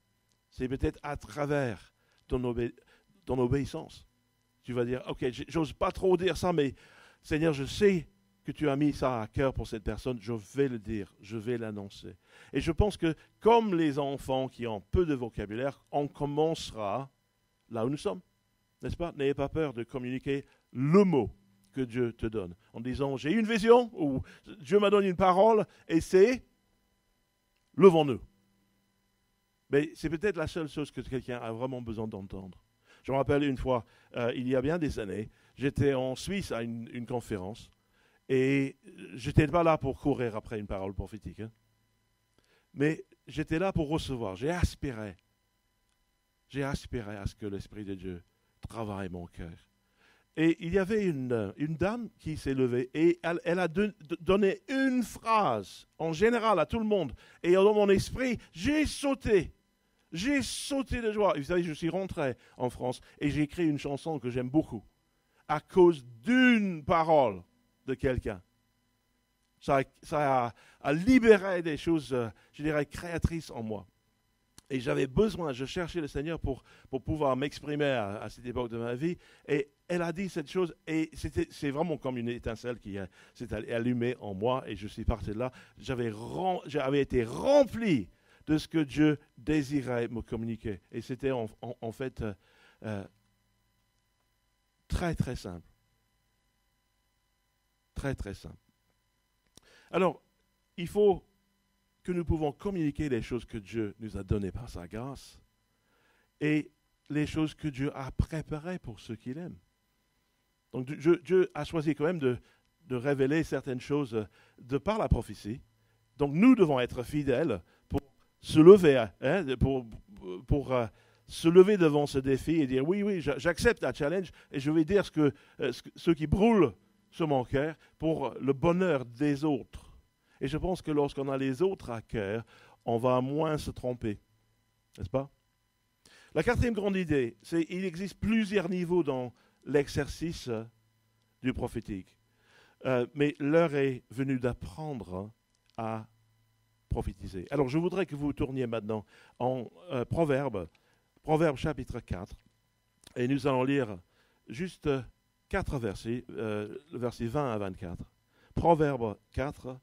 C'est peut-être à travers ton obéissance. Tu vas dire, ok, j'ose pas trop dire ça, mais Seigneur, je sais que tu as mis ça à cœur pour cette personne, je vais le dire, je vais l'annoncer. Et je pense que comme les enfants qui ont peu de vocabulaire, on commencera là où nous sommes. N'est-ce pas? N'ayez pas peur de communiquer le mot que Dieu te donne. En disant, j'ai une vision, ou Dieu m'a donné une parole, et c'est, levons-nous. Mais c'est peut-être la seule chose que quelqu'un a vraiment besoin d'entendre. Je me rappelle une fois, il y a bien des années, j'étais en Suisse à une conférence et je n'étais pas là pour courir après une parole prophétique. Hein. Mais j'étais là pour recevoir. J'ai aspiré à ce que l'Esprit de Dieu travaille mon cœur. Et il y avait une dame qui s'est levée et elle a donné une phrase en général à tout le monde. Et dans mon esprit, j'ai sauté de joie. Et vous savez, je suis rentré en France et j'ai écrit une chanson que j'aime beaucoup à cause d'une parole de quelqu'un. Ça a libéré des choses, je dirais, créatrices en moi. Et j'avais besoin, je cherchais le Seigneur pour pouvoir m'exprimer à cette époque de ma vie. Et elle a dit cette chose, et c'est vraiment comme une étincelle qui s'est allumée en moi, et je suis parti de là. J'avais été rempli de ce que Dieu désirait me communiquer. Et c'était en fait très, très simple. Très, très simple. Alors, il faut que nous pouvons communiquer les choses que Dieu nous a données par sa grâce et les choses que Dieu a préparées pour ceux qu'il aime. Donc Dieu a choisi quand même de révéler certaines choses de par la prophétie. Donc nous devons être fidèles pour se lever, pour se lever devant ce défi et dire oui, j'accepte la challenge et je vais dire ce qui brûle sur mon cœur pour le bonheur des autres. Et je pense que lorsqu'on a les autres à cœur, on va moins se tromper. N'est-ce pas? La quatrième grande idée, c'est qu'il existe plusieurs niveaux dans l'exercice du prophétique. Mais l'heure est venue d'apprendre à prophétiser. Alors je voudrais que vous tourniez maintenant en Proverbe chapitre 4. Et nous allons lire juste 4 versets, versets 20 à 24. Proverbe 4,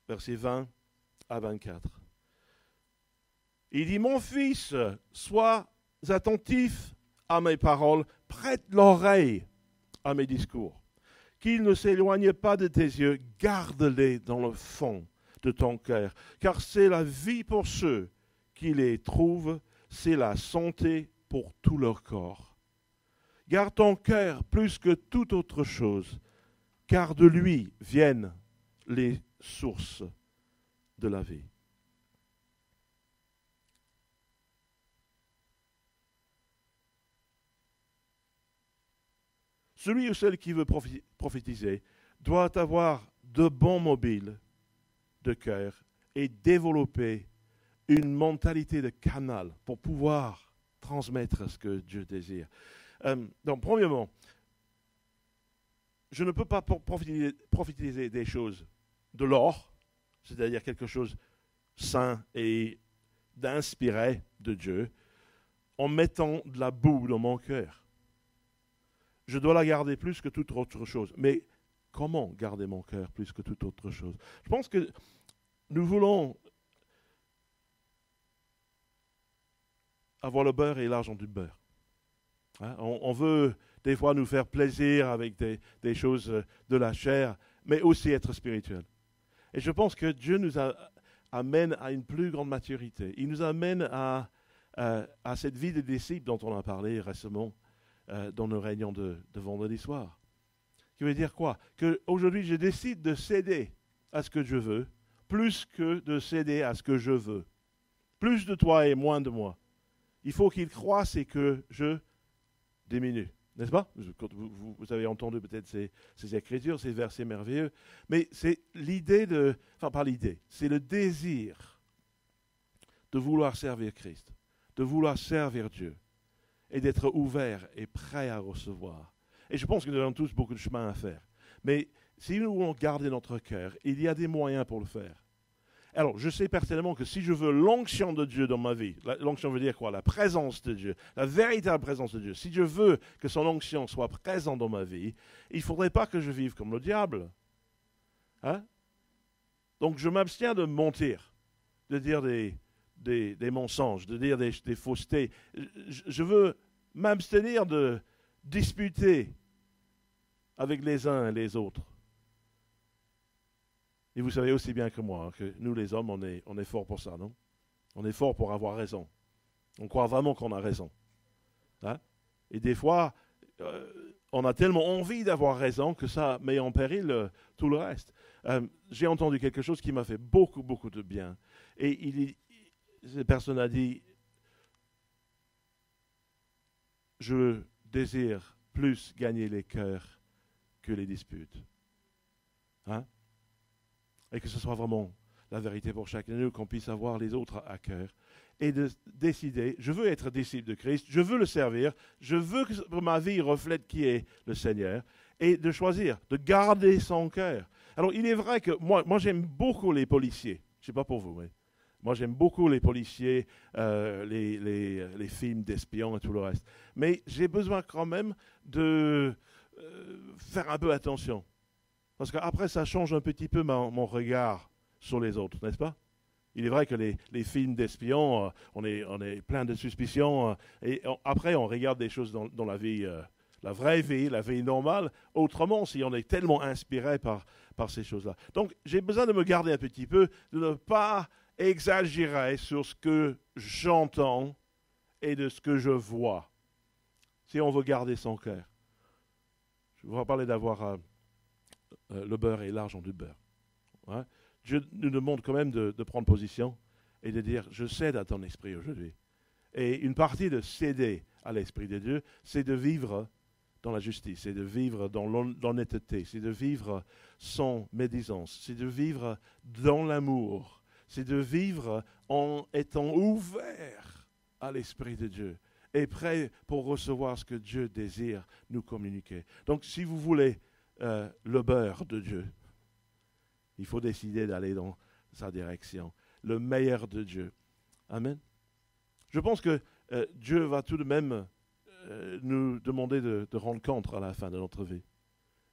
versets 20 à 24. Il dit, mon fils, sois attentif à mes paroles, prête l'oreille à mes discours. Qu'ils ne s'éloignent pas de tes yeux, garde-les dans le fond de ton cœur, car c'est la vie pour ceux qui les trouvent, c'est la santé pour tout leur corps. Garde ton cœur plus que toute autre chose, car de lui viennent les sources de la vie. Celui ou celle qui veut prophétiser doit avoir de bons mobiles de cœur et développer une mentalité de canal pour pouvoir transmettre ce que Dieu désire. Donc, premièrement, je ne peux pas prophétiser des choses de l'or, c'est-à-dire quelque chose saint et d'inspiré de Dieu, en mettant de la boue dans mon cœur. Je dois la garder plus que toute autre chose. Mais comment garder mon cœur plus que toute autre chose? Je pense que nous voulons avoir le beurre et l'argent du beurre. Hein? On veut des fois nous faire plaisir avec des choses de la chair, mais aussi être spirituel. Et je pense que Dieu nous amène à une plus grande maturité. Il nous amène à cette vie de disciple dont on a parlé récemment dans nos réunions de vendredi soir. Qui veut dire quoi? Qu'aujourd'hui, je décide de céder à ce que je veux, plus que de céder à ce que je veux. Plus de toi et moins de moi. Il faut qu'il croisse et que je diminue. N'est-ce pas? Vous avez entendu peut-être ces écritures, ces versets merveilleux. Mais c'est l'idée pas l'idée, c'est le désir de vouloir servir Christ, de vouloir servir Dieu et d'être ouvert et prêt à recevoir. Et je pense que nous avons tous beaucoup de chemin à faire. Mais si nous voulons garder notre cœur, il y a des moyens pour le faire. Alors, je sais personnellement que si je veux l'onction de Dieu dans ma vie, l'onction veut dire quoi? La présence de Dieu, la véritable présence de Dieu. Si je veux que son onction soit présente dans ma vie, il ne faudrait pas que je vive comme le diable. Hein? Donc, je m'abstiens de mentir, de dire des mensonges, de dire des faussetés. Je veux m'abstenir de disputer avec les uns et les autres. Et vous savez aussi bien que moi que nous, les hommes, on est forts pour ça, non? On est fort pour avoir raison. On croit vraiment qu'on a raison. Hein? Et des fois, on a tellement envie d'avoir raison que ça met en péril tout le reste. J'ai entendu quelque chose qui m'a fait beaucoup, beaucoup de bien. Et cette personne a dit, je désire plus gagner les cœurs que les disputes. Hein? Et que ce soit vraiment la vérité pour chacun de nous, qu'on puisse avoir les autres à cœur. Et de décider, je veux être disciple de Christ, je veux le servir, je veux que ma vie reflète qui est le Seigneur, et de choisir, de garder son cœur. Alors il est vrai que moi j'aime beaucoup les policiers, je ne sais pas pour vous, mais moi j'aime beaucoup les policiers, les films d'espions et tout le reste. Mais j'ai besoin quand même de faire un peu attention. Parce qu'après, ça change un petit peu mon regard sur les autres, n'est-ce pas? Il est vrai que les films d'espions, on est plein de suspicions. Après, on regarde des choses dans la vie, la vraie vie, la vie normale, autrement, si on est tellement inspiré par ces choses-là. Donc, j'ai besoin de me garder un petit peu, de ne pas exagérer sur ce que j'entends et de ce que je vois, si on veut garder son cœur. Je vous parler d'avoir le beurre et l'argent du beurre. Ouais. Dieu nous demande quand même de prendre position et de dire, je cède à ton esprit aujourd'hui. Et une partie de céder à l'esprit de Dieu, c'est de vivre dans la justice, c'est de vivre dans l'honnêteté, c'est de vivre sans médisance, c'est de vivre dans l'amour, c'est de vivre en étant ouvert à l'esprit de Dieu et prêt pour recevoir ce que Dieu désire nous communiquer. Donc si vous voulez le beurre de Dieu, il faut décider d'aller dans sa direction. Le meilleur de Dieu. Amen. Je pense que Dieu va tout de même nous demander de rendre compte à la fin de notre vie.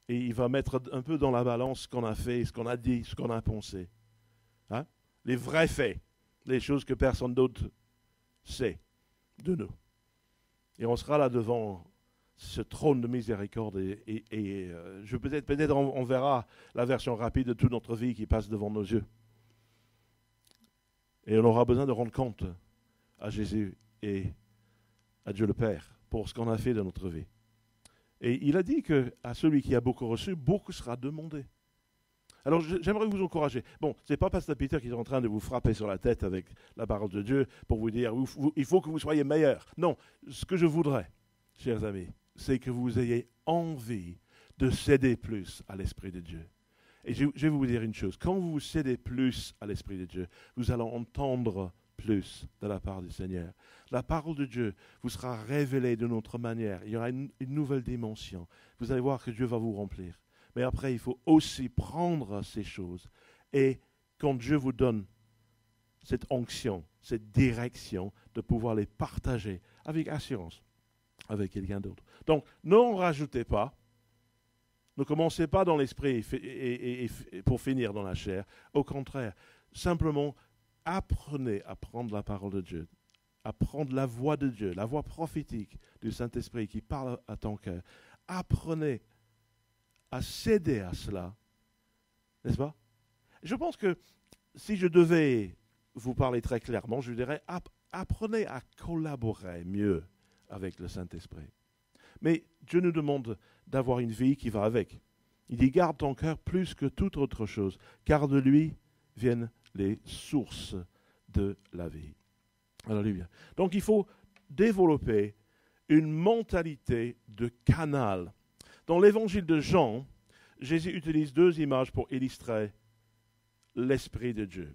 Et il va mettre un peu dans la balance ce qu'on a fait, ce qu'on a dit, ce qu'on a pensé. Hein? Les vrais faits. Les choses que personne d'autre sait de nous. Et on sera là devant ce trône de miséricorde et peut-être on verra la version rapide de toute notre vie qui passe devant nos yeux. Et on aura besoin de rendre compte à Jésus et à Dieu le Père pour ce qu'on a fait de notre vie. Et il a dit qu'à celui qui a beaucoup reçu, beaucoup sera demandé. Alors j'aimerais vous encourager. Bon, ce n'est pas Pasteur Peter qui est en train de vous frapper sur la tête avec la parole de Dieu pour vous dire il faut que vous soyez meilleurs. Non, ce que je voudrais, chers amis, c'est que vous ayez envie de céder plus à l'Esprit de Dieu. Et je vais vous dire une chose, quand vous cédez plus à l'Esprit de Dieu, vous allez entendre plus de la part du Seigneur. La parole de Dieu vous sera révélée d'une autre manière. Il y aura une nouvelle dimension. Vous allez voir que Dieu va vous remplir. Mais après, il faut aussi prendre ces choses. Et quand Dieu vous donne cette onction, cette direction, de pouvoir les partager avec assurance avec quelqu'un d'autre. Donc, n'en rajoutez pas. Ne commencez pas dans l'esprit et pour finir dans la chair. Au contraire, simplement apprenez à prendre la parole de Dieu, à prendre la voix de Dieu, la voix prophétique du Saint-Esprit qui parle à ton cœur. Apprenez à céder à cela, n'est-ce pas? Je pense que si je devais vous parler très clairement, je dirais apprenez à collaborer mieux avec le Saint-Esprit. Mais Dieu nous demande d'avoir une vie qui va avec. Il dit, garde ton cœur plus que toute autre chose, car de lui viennent les sources de la vie. Alléluia. Donc il faut développer une mentalité de canal. Dans l'évangile de Jean, Jésus utilise deux images pour illustrer l'Esprit de Dieu.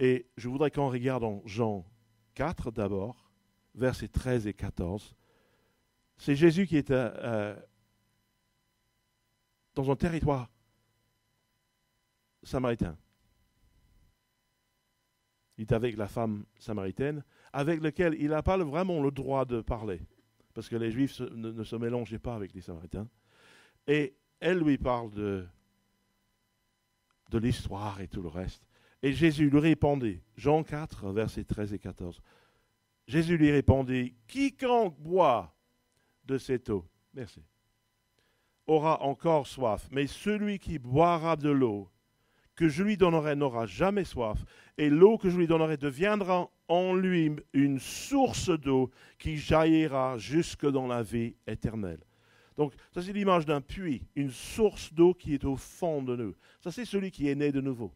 Et je voudrais qu'on regarde en Jean 4 d'abord, versets 13 et 14. C'est Jésus qui est dans un territoire samaritain. Il est avec la femme samaritaine, avec laquelle il n'a pas vraiment le droit de parler, parce que les Juifs ne se mélangeaient pas avec les Samaritains. Et elle lui parle de l'histoire et tout le reste. Et Jésus lui répondit, Jean 4, versets 13 et 14. Jésus lui répondit, quiconque boit de cette eau, aura encore soif, mais celui qui boira de l'eau que je lui donnerai n'aura jamais soif, et l'eau que je lui donnerai deviendra en lui une source d'eau qui jaillira jusque dans la vie éternelle. Donc, ça c'est l'image d'un puits, une source d'eau qui est au fond de nous. Ça c'est celui qui est né de nouveau.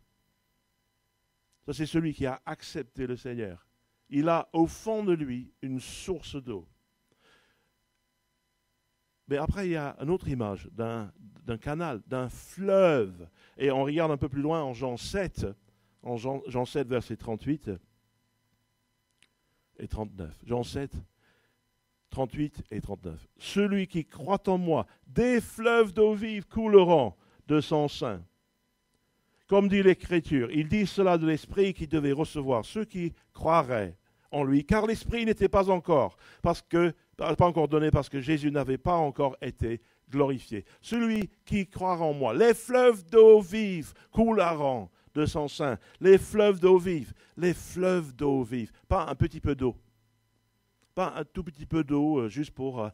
Ça c'est celui qui a accepté le Seigneur. Il a au fond de lui une source d'eau. Mais après, il y a une autre image d'un canal, d'un fleuve. Et on regarde un peu plus loin en Jean 7, Jean 7, verset 38 et 39. Jean 7, 38 et 39. Celui qui croit en moi, des fleuves d'eau vive couleront de son sein. Comme dit l'Écriture, il dit cela de l'Esprit qui devait recevoir ceux qui croiraient en lui, car l'Esprit n'était pas encore donné parce que Jésus n'avait pas encore été glorifié. Celui qui croira en moi, les fleuves d'eau vive couleront de son sein. Les fleuves d'eau vive, pas un petit peu d'eau, pas un tout petit peu d'eau juste pour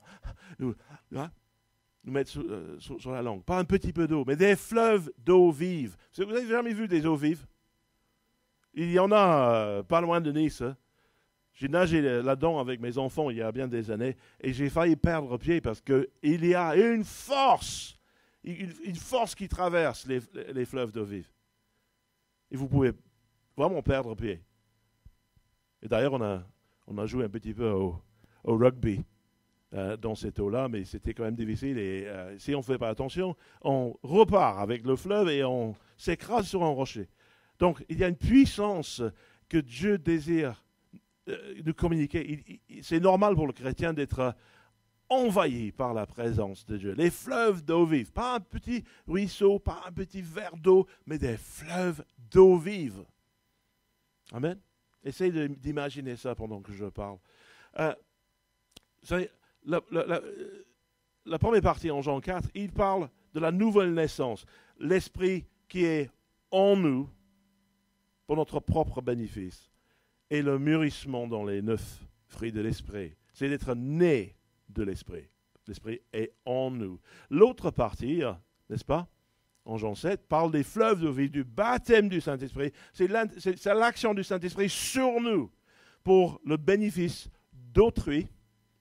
nous mettre sur la langue, pas un petit peu d'eau, mais des fleuves d'eau vive. Vous avez jamais vu des eaux vives? Il y en a pas loin de Nice. J'ai nagé là-dedans avec mes enfants il y a bien des années et j'ai failli perdre pied parce qu'il y a une force qui traverse les fleuves d'eau vive. Et vous pouvez vraiment perdre pied. Et d'ailleurs, on a joué un petit peu au rugby dans cette eau-là, mais c'était quand même difficile. Et si on ne fait pas attention, on repart avec le fleuve et on s'écrase sur un rocher. Donc, il y a une puissance que Dieu désire de communiquer. C'est normal pour le chrétien d'être envahi par la présence de Dieu. Les fleuves d'eau vive, pas un petit ruisseau, pas un petit verre d'eau, mais des fleuves d'eau vive. Amen. Essayez d'imaginer ça pendant que je parle. Vous savez, la première partie en Jean 4, il parle de la nouvelle naissance, l'Esprit qui est en nous pour notre propre bénéfice. Et le mûrissement dans les 9 fruits de l'Esprit, c'est d'être né de l'Esprit. L'Esprit est en nous. L'autre partie, n'est-ce pas, en Jean 7, parle des fleuves de vie, du baptême du Saint-Esprit. C'est l'action du Saint-Esprit sur nous pour le bénéfice d'autrui,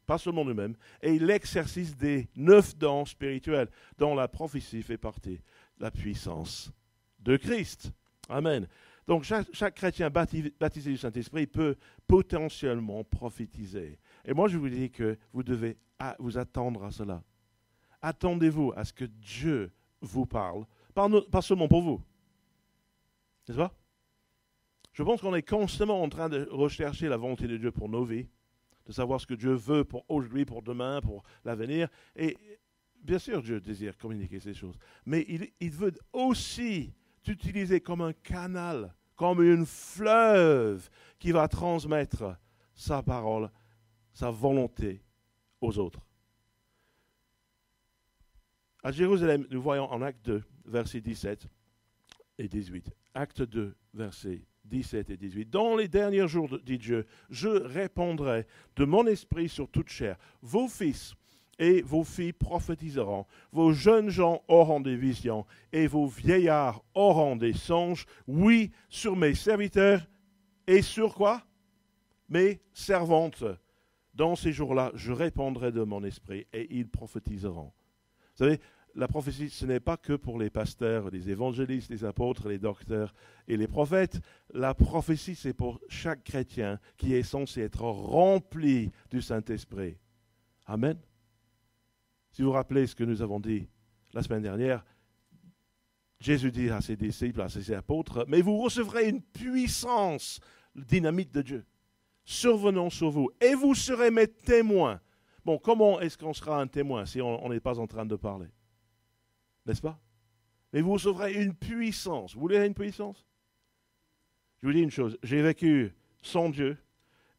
pas seulement nous-mêmes, et l'exercice des 9 dons spirituels dont la prophétie fait partie, la puissance de Christ. Amen. Donc, chaque chrétien baptisé du Saint-Esprit peut potentiellement prophétiser. Et moi, je vous dis que vous devez vous attendre à cela. Attendez-vous à ce que Dieu vous parle, pas seulement pour vous. N'est-ce pas? Je pense qu'on est constamment en train de rechercher la volonté de Dieu pour nos vies, de savoir ce que Dieu veut pour aujourd'hui, pour demain, pour l'avenir. Et bien sûr, Dieu désire communiquer ces choses. Mais il veut aussi t'utiliser comme un canal, comme une fleuve qui va transmettre sa parole, sa volonté aux autres. À Jérusalem, nous voyons en Acte 2, versets 17 et 18. Acte 2, versets 17 et 18. Dans les derniers jours, dit Dieu, je répandrai de mon esprit sur toute chair. Vos fils et vos filles prophétiseront, vos jeunes gens auront des visions, et vos vieillards auront des songes. Oui, sur mes serviteurs, et sur quoi? Mes servantes. Dans ces jours-là, je répandrai de mon esprit, et ils prophétiseront. Vous savez, la prophétie, ce n'est pas que pour les pasteurs, les évangélistes, les apôtres, les docteurs et les prophètes. La prophétie, c'est pour chaque chrétien qui est censé être rempli du Saint-Esprit. Amen. Si vous vous rappelez ce que nous avons dit la semaine dernière, Jésus dit à ses disciples, à ses apôtres, « Mais vous recevrez une puissance, dynamite de Dieu, survenant sur vous, et vous serez mes témoins. » Bon, comment est-ce qu'on sera un témoin si on n'est pas en train de parler? N'est-ce pas? Mais vous recevrez une puissance. Vous voulez une puissance? Je vous dis une chose, j'ai vécu sans Dieu,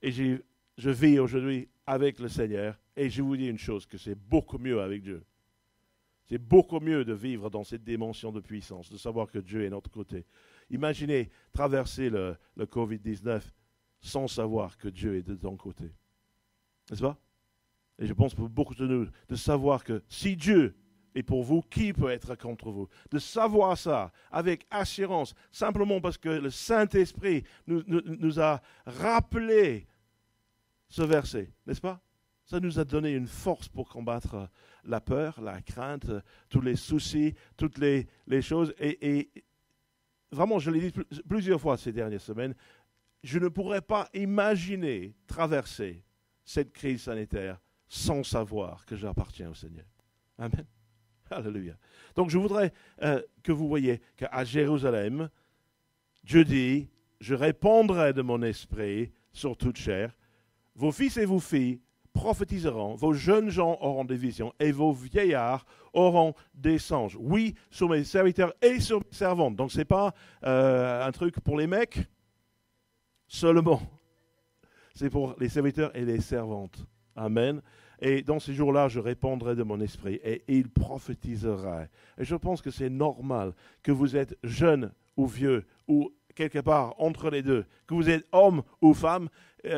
et je vis aujourd'hui avec le Seigneur. Et je vous dis une chose, que c'est beaucoup mieux avec Dieu. C'est beaucoup mieux de vivre dans cette dimension de puissance, de savoir que Dieu est de notre côté. Imaginez traverser le Covid-19 sans savoir que Dieu est de ton côté. N'est-ce pas? Et je pense pour beaucoup de nous, de savoir que si Dieu Et pour vous, qui peut être contre vous? De savoir ça avec assurance, simplement parce que le Saint-Esprit nous a rappelé ce verset, n'est-ce pas? Ça nous a donné une force pour combattre la peur, la crainte, tous les soucis, toutes les choses. Et vraiment, je l'ai dit plusieurs fois ces dernières semaines, je ne pourrais pas imaginer traverser cette crise sanitaire sans savoir que j'appartiens au Seigneur. Amen. Alléluia. Donc je voudrais que vous voyez qu'à Jérusalem, Dieu dit, je répandrai de mon esprit sur toute chair. Vos fils et vos filles prophétiseront, vos jeunes gens auront des visions et vos vieillards auront des songes. Oui, sur mes serviteurs et sur mes servantes. Donc ce n'est pas un truc pour les mecs seulement. C'est pour les serviteurs et les servantes. Amen. Et dans ces jours-là, je répandrai de mon esprit et il prophétisera. Et je pense que c'est normal que vous êtes jeune ou vieux ou quelque part entre les deux, que vous êtes homme ou femme,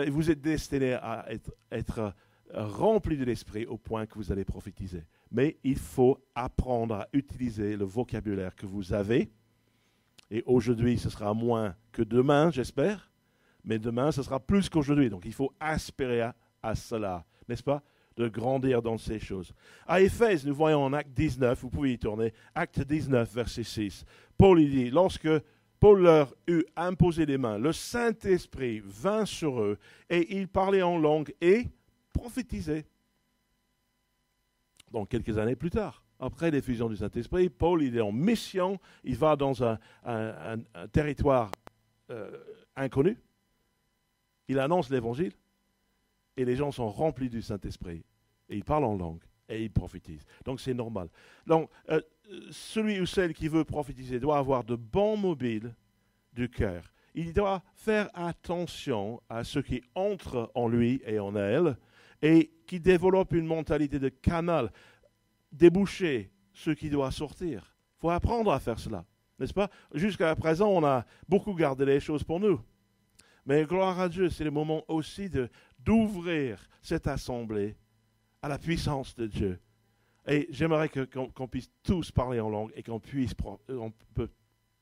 vous êtes destiné à être rempli de l'esprit au point que vous allez prophétiser. Mais il faut apprendre à utiliser le vocabulaire que vous avez. Et aujourd'hui, ce sera moins que demain, j'espère. Mais demain, ce sera plus qu'aujourd'hui. Donc il faut aspirer à cela, n'est-ce pas? De grandir dans ces choses. À Éphèse, nous voyons en Acte 19, vous pouvez y tourner, Acte 19, verset 6. Paul il dit, lorsque Paul leur eut imposé les mains, le Saint-Esprit vint sur eux et ils parlaient en langue et prophétisaient. Donc quelques années plus tard, après l'effusion du Saint-Esprit, Paul il est en mission, il va dans un territoire inconnu, il annonce l'évangile, et les gens sont remplis du Saint-Esprit. Et ils parlent en langue. Et ils prophétisent. Donc c'est normal. Donc celui ou celle qui veut prophétiser doit avoir de bons mobiles du cœur. Il doit faire attention à ce qui entre en lui et en elle. Et qui développe une mentalité de canal. Déboucher ce qui doit sortir. Il faut apprendre à faire cela. N'est-ce pas? Jusqu'à présent, on a beaucoup gardé les choses pour nous. Mais gloire à Dieu, c'est le moment aussi d'ouvrir cette assemblée à la puissance de Dieu. Et j'aimerais qu'on puisse tous parler en langue et qu'on peut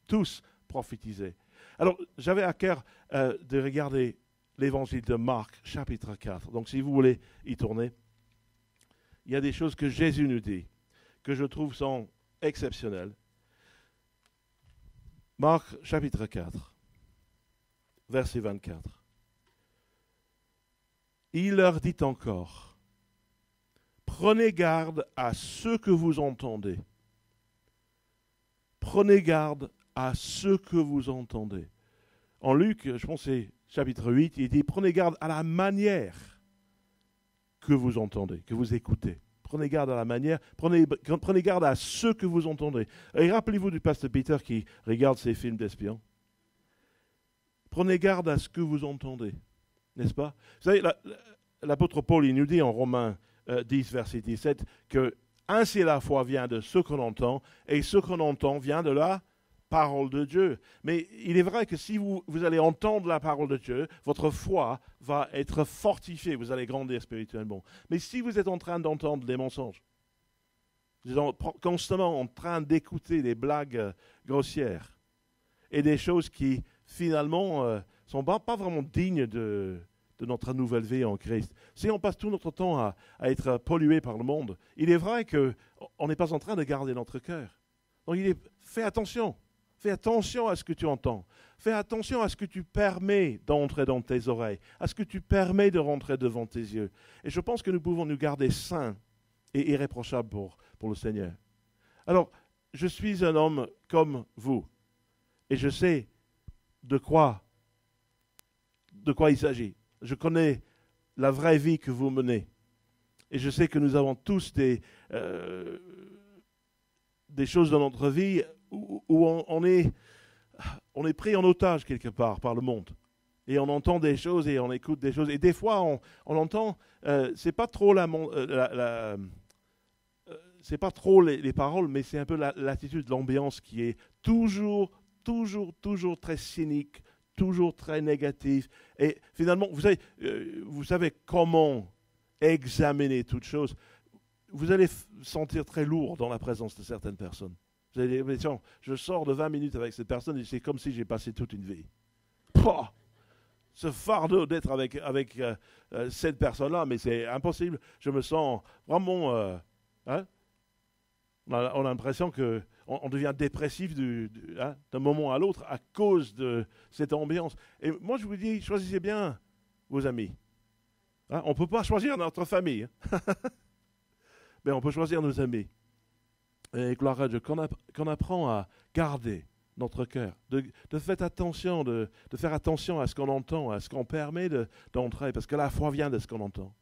tous prophétiser. Alors, j'avais à cœur de regarder l'évangile de Marc, chapitre 4. Donc, si vous voulez y tourner, il y a des choses que Jésus nous dit, que je trouve sont exceptionnelles. Marc, chapitre 4. Verset 24. Il leur dit encore, prenez garde à ce que vous entendez. Prenez garde à ce que vous entendez. En Luc, je pense que c'est chapitre 8, il dit, prenez garde à la manière que vous entendez, que vous écoutez. Prenez garde à la manière, prenez garde à ce que vous entendez. Et rappelez-vous du pasteur Peter qui regarde ces films d'espions. Prenez garde à ce que vous entendez, n'est-ce pas? Vous savez, l'apôtre Paul, il nous dit en Romains 10, verset 17, que ainsi la foi vient de ce qu'on entend, et ce qu'on entend vient de la parole de Dieu. Mais il est vrai que si vous allez entendre la parole de Dieu, votre foi va être fortifiée, vous allez grandir spirituellement. Mais si vous êtes en train d'entendre des mensonges, vous êtes constamment en train d'écouter des blagues grossières, et des choses qui finalement ne sont pas vraiment dignes de notre nouvelle vie en Christ. Si on passe tout notre temps à être pollué par le monde, il est vrai qu'on n'est pas en train de garder notre cœur. Donc fais attention. Fais attention à ce que tu entends. Fais attention à ce que tu permets d'entrer dans tes oreilles, à ce que tu permets de rentrer devant tes yeux. Et je pense que nous pouvons nous garder saints et irréprochables pour le Seigneur. Alors, je suis un homme comme vous. Et je sais de quoi il s'agit. Je connais la vraie vie que vous menez. Et je sais que nous avons tous des choses dans notre vie où on est pris en otage quelque part par le monde. Et on entend des choses et on écoute des choses. Et des fois, on entend, c'est pas trop c'est pas trop les paroles, mais c'est un peu l'attitude, l'ambiance qui est toujours très cynique, toujours très négatif. Et finalement, vous savez comment examiner toute chose. vous allez sentir très lourd dans la présence de certaines personnes. Vous allez dire, mais tiens, je sors de 20 minutes avec cette personne et c'est comme si j'ai passé toute une vie. Pouah, ce fardeau d'être avec cette personne-là, mais c'est impossible. Je me sens vraiment... On a l'impression qu'on devient dépressif d'un moment à l'autre à cause de cette ambiance. Et moi, je vous dis, choisissez bien vos amis. On ne peut pas choisir notre famille. Mais on peut choisir nos amis. Et gloire à Dieu, qu'on apprend à garder notre cœur, de faire attention, de faire attention à ce qu'on entend, à ce qu'on permet d'entrer, parce que la foi vient de ce qu'on entend.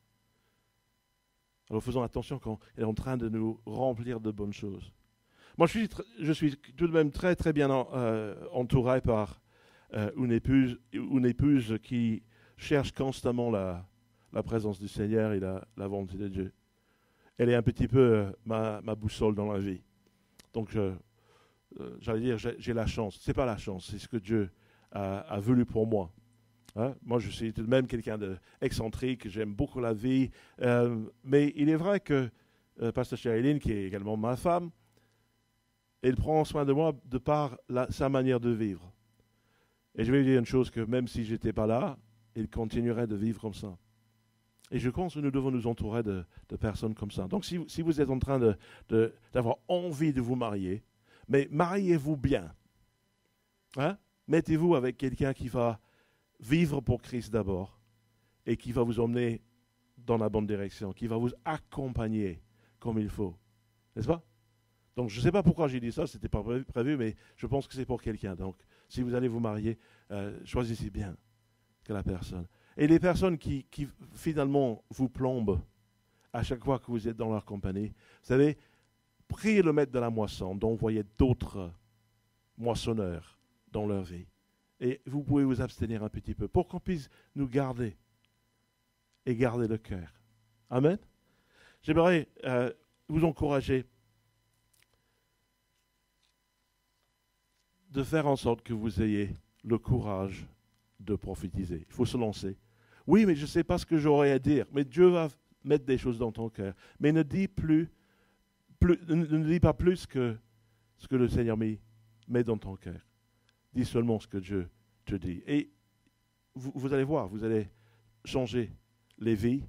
Alors faisons attention quand elle est en train de nous remplir de bonnes choses. Moi, je suis tout de même très très bien entouré par une épouse qui cherche constamment la présence du Seigneur et la volonté de Dieu. Elle est un petit peu ma boussole dans la vie. Donc, j'allais dire, j'ai la chance. Ce n'est pas la chance, c'est ce que Dieu a voulu pour moi. Moi, je suis tout de même quelqu'un d'excentrique, j'aime beaucoup la vie. Mais il est vrai que Pasteur Cheryline, qui est également ma femme, elle prend soin de moi de par sa manière de vivre. Et je vais lui dire une chose, que même si je n'étais pas là, elle continuerait de vivre comme ça. Et je pense que nous devons nous entourer de personnes comme ça. Donc, si vous êtes en train d'avoir envie de vous marier, mais mariez-vous bien. Mettez-vous avec quelqu'un qui va vivre pour Christ d'abord et qui va vous emmener dans la bonne direction, qui va vous accompagner comme il faut. N'est-ce pas? Donc, je ne sais pas pourquoi j'ai dit ça, ce n'était pas prévu, mais je pense que c'est pour quelqu'un. Donc, si vous allez vous marier, choisissez bien que la personne. Et les personnes qui finalement vous plombent à chaque fois que vous êtes dans leur compagnie, vous savez, priez le maître de la moisson, d'envoyer d'autres moissonneurs dans leur vie. Et vous pouvez vous abstenir un petit peu pour qu'on puisse nous garder et garder le cœur. Amen. J'aimerais vous encourager de faire en sorte que vous ayez le courage de prophétiser. Il faut se lancer. Oui, mais je ne sais pas ce que j'aurais à dire. Mais Dieu va mettre des choses dans ton cœur. Mais ne dis pas plus que ce que le Seigneur met dans ton cœur. Dis seulement ce que Dieu te dit. Et vous allez voir, vous allez changer les vies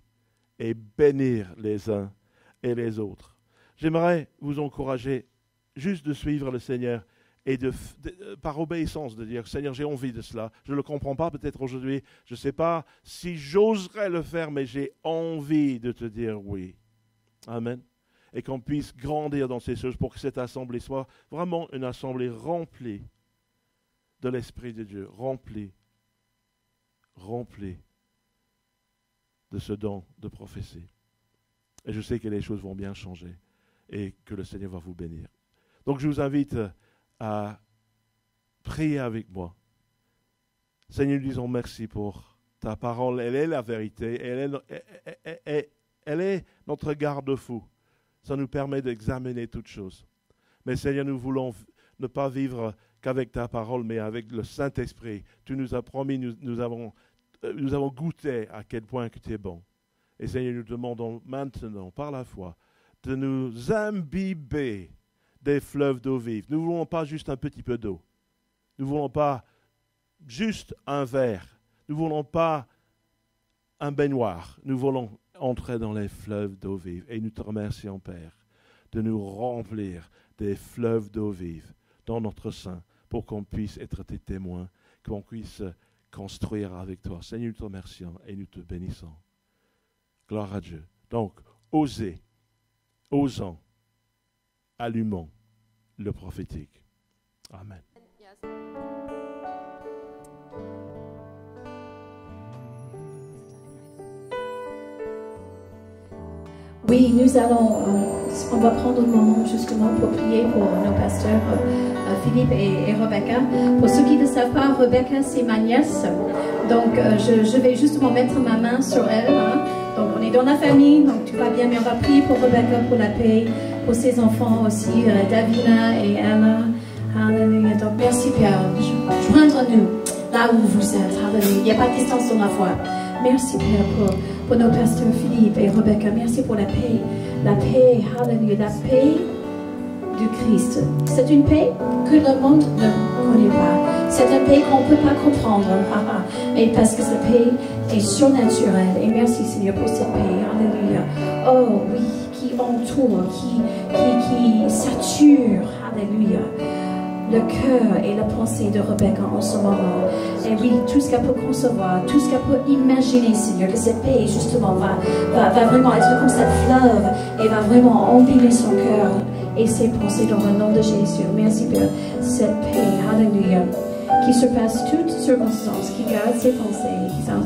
et bénir les uns et les autres. J'aimerais vous encourager juste de suivre le Seigneur et par obéissance, de dire, Seigneur, j'ai envie de cela. Je ne le comprends pas peut-être aujourd'hui. Je ne sais pas si j'oserais le faire, mais j'ai envie de te dire oui. Amen. Et qu'on puisse grandir dans ces choses pour que cette assemblée soit vraiment une assemblée remplie de l'Esprit de Dieu, remplie de ce don de prophétie. Et je sais que les choses vont bien changer et que le Seigneur va vous bénir. Donc je vous invite à prier avec moi. Seigneur, nous disons merci pour ta parole. Elle est la vérité. Elle est notre garde-fou. Ça nous permet d'examiner toutes choses. Mais Seigneur, nous voulons ne pas vivre qu'avec ta parole, mais avec le Saint-Esprit. Tu nous as promis, nous avons goûté à quel point que tu es bon. Et Seigneur, nous demandons maintenant, par la foi, de nous imbiber des fleuves d'eau vive. Nous ne voulons pas juste un petit peu d'eau. Nous ne voulons pas juste un verre. Nous ne voulons pas un baignoire. Nous voulons entrer dans les fleuves d'eau vive. Et nous te remercions, Père, de nous remplir des fleuves d'eau vive dans notre sein pour qu'on puisse être tes témoins, qu'on puisse construire avec toi. Seigneur, nous te remercions et nous te bénissons. Gloire à Dieu. Donc, osons, allumons le prophétique. Amen. Oui, nous allons, on va prendre un moment justement pour prier pour nos pasteurs Philippe et Rebecca. Pour ceux qui ne savent pas, Rebecca c'est ma nièce. Donc je vais justement mettre ma main sur elle. Donc on est dans la famille, donc tout va bien. Mais on va prier pour Rebecca, pour la paix, pour ses enfants aussi, Davina et Anna. Alléluia. Donc merci Père. Joindre-nous là où vous êtes. Alléluia. Il n'y a pas de distance dans la foi. Merci Père pour pour nos pasteurs Philippe et Rebecca. Merci pour la paix, hallelujah, la paix du Christ. C'est une paix que le monde ne connaît pas. C'est une paix qu'on ne peut pas comprendre, mais parce que cette paix est surnaturelle. Et merci Seigneur pour cette paix, alléluia. Oh oui, qui entoure, qui sature, alléluia, le cœur et la pensée de Rebecca en ce moment. Et oui, tout ce qu'elle peut concevoir, tout ce qu'elle peut imaginer, Seigneur, que cette paix justement va vraiment être comme cette fleuve et va vraiment empiler son cœur et ses pensées dans le nom de Jésus. Merci Père, cette paix, alléluia, qui surpasse toute circonstance, qui garde ses pensées,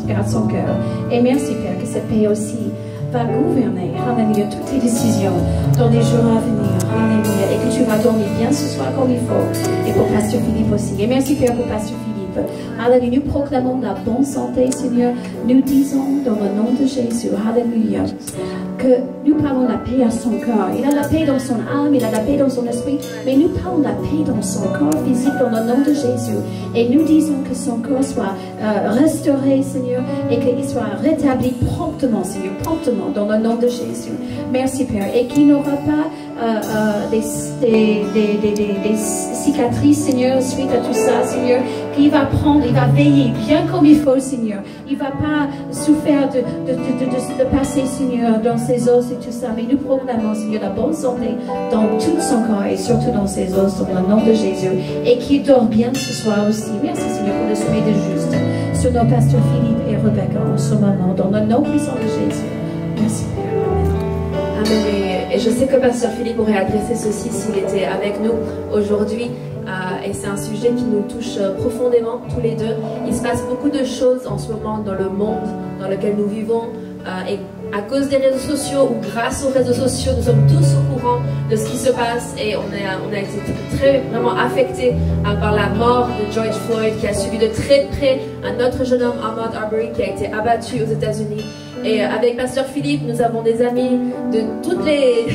qui garde son cœur. Et merci Père que cette paix aussi va gouverner, alléluia, toutes tes décisions dans les jours à venir, alléluia, et que tu vas dormir bien ce soir comme il faut, et pour Pasteur Philippe aussi. Et merci Père pour Pasteur Philippe. Alléluia, nous proclamons la bonne santé, Seigneur. Nous disons dans le nom de Jésus, alléluia, que nous parlons la paix à son corps. Il a la paix dans son âme, il a la paix dans son esprit, mais nous parlons la paix dans son corps physique dans le nom de Jésus. Et nous disons que son corps soit restauré, Seigneur, et qu'il soit rétabli promptement, Seigneur, promptement dans le nom de Jésus. Merci Père. Et qu'il n'aura pas des cicatrices, Seigneur, suite à tout ça, Seigneur, qu'il va prendre, il va veiller bien comme il faut, Seigneur. Il ne va pas souffrir de passer, Seigneur, dans ses os et tout ça, mais nous proclamons, Seigneur, la bonne santé dans tout son corps et surtout dans ses os, dans le nom de Jésus, et qu'il dort bien ce soir aussi. Merci, Seigneur, pour le sommeil de juste sur nos pasteurs Philippe et Rebecca en ce moment, dans le nom puissant de Jésus. Merci, Père. Amen. Et je sais que Pasteur Philippe aurait adressé ceci s'il était avec nous aujourd'hui. Et c'est un sujet qui nous touche profondément, tous les deux. Il se passe beaucoup de choses en ce moment dans le monde dans lequel nous vivons. Et à cause des réseaux sociaux ou grâce aux réseaux sociaux, nous sommes tous au courant de ce qui se passe. Et on a été très vraiment affectés par la mort de George Floyd, qui a suivi de très près un autre jeune homme, Ahmaud Arbery, qui a été abattu aux États-Unis. Et avec Pasteur Philippe, nous avons des amis de toutes les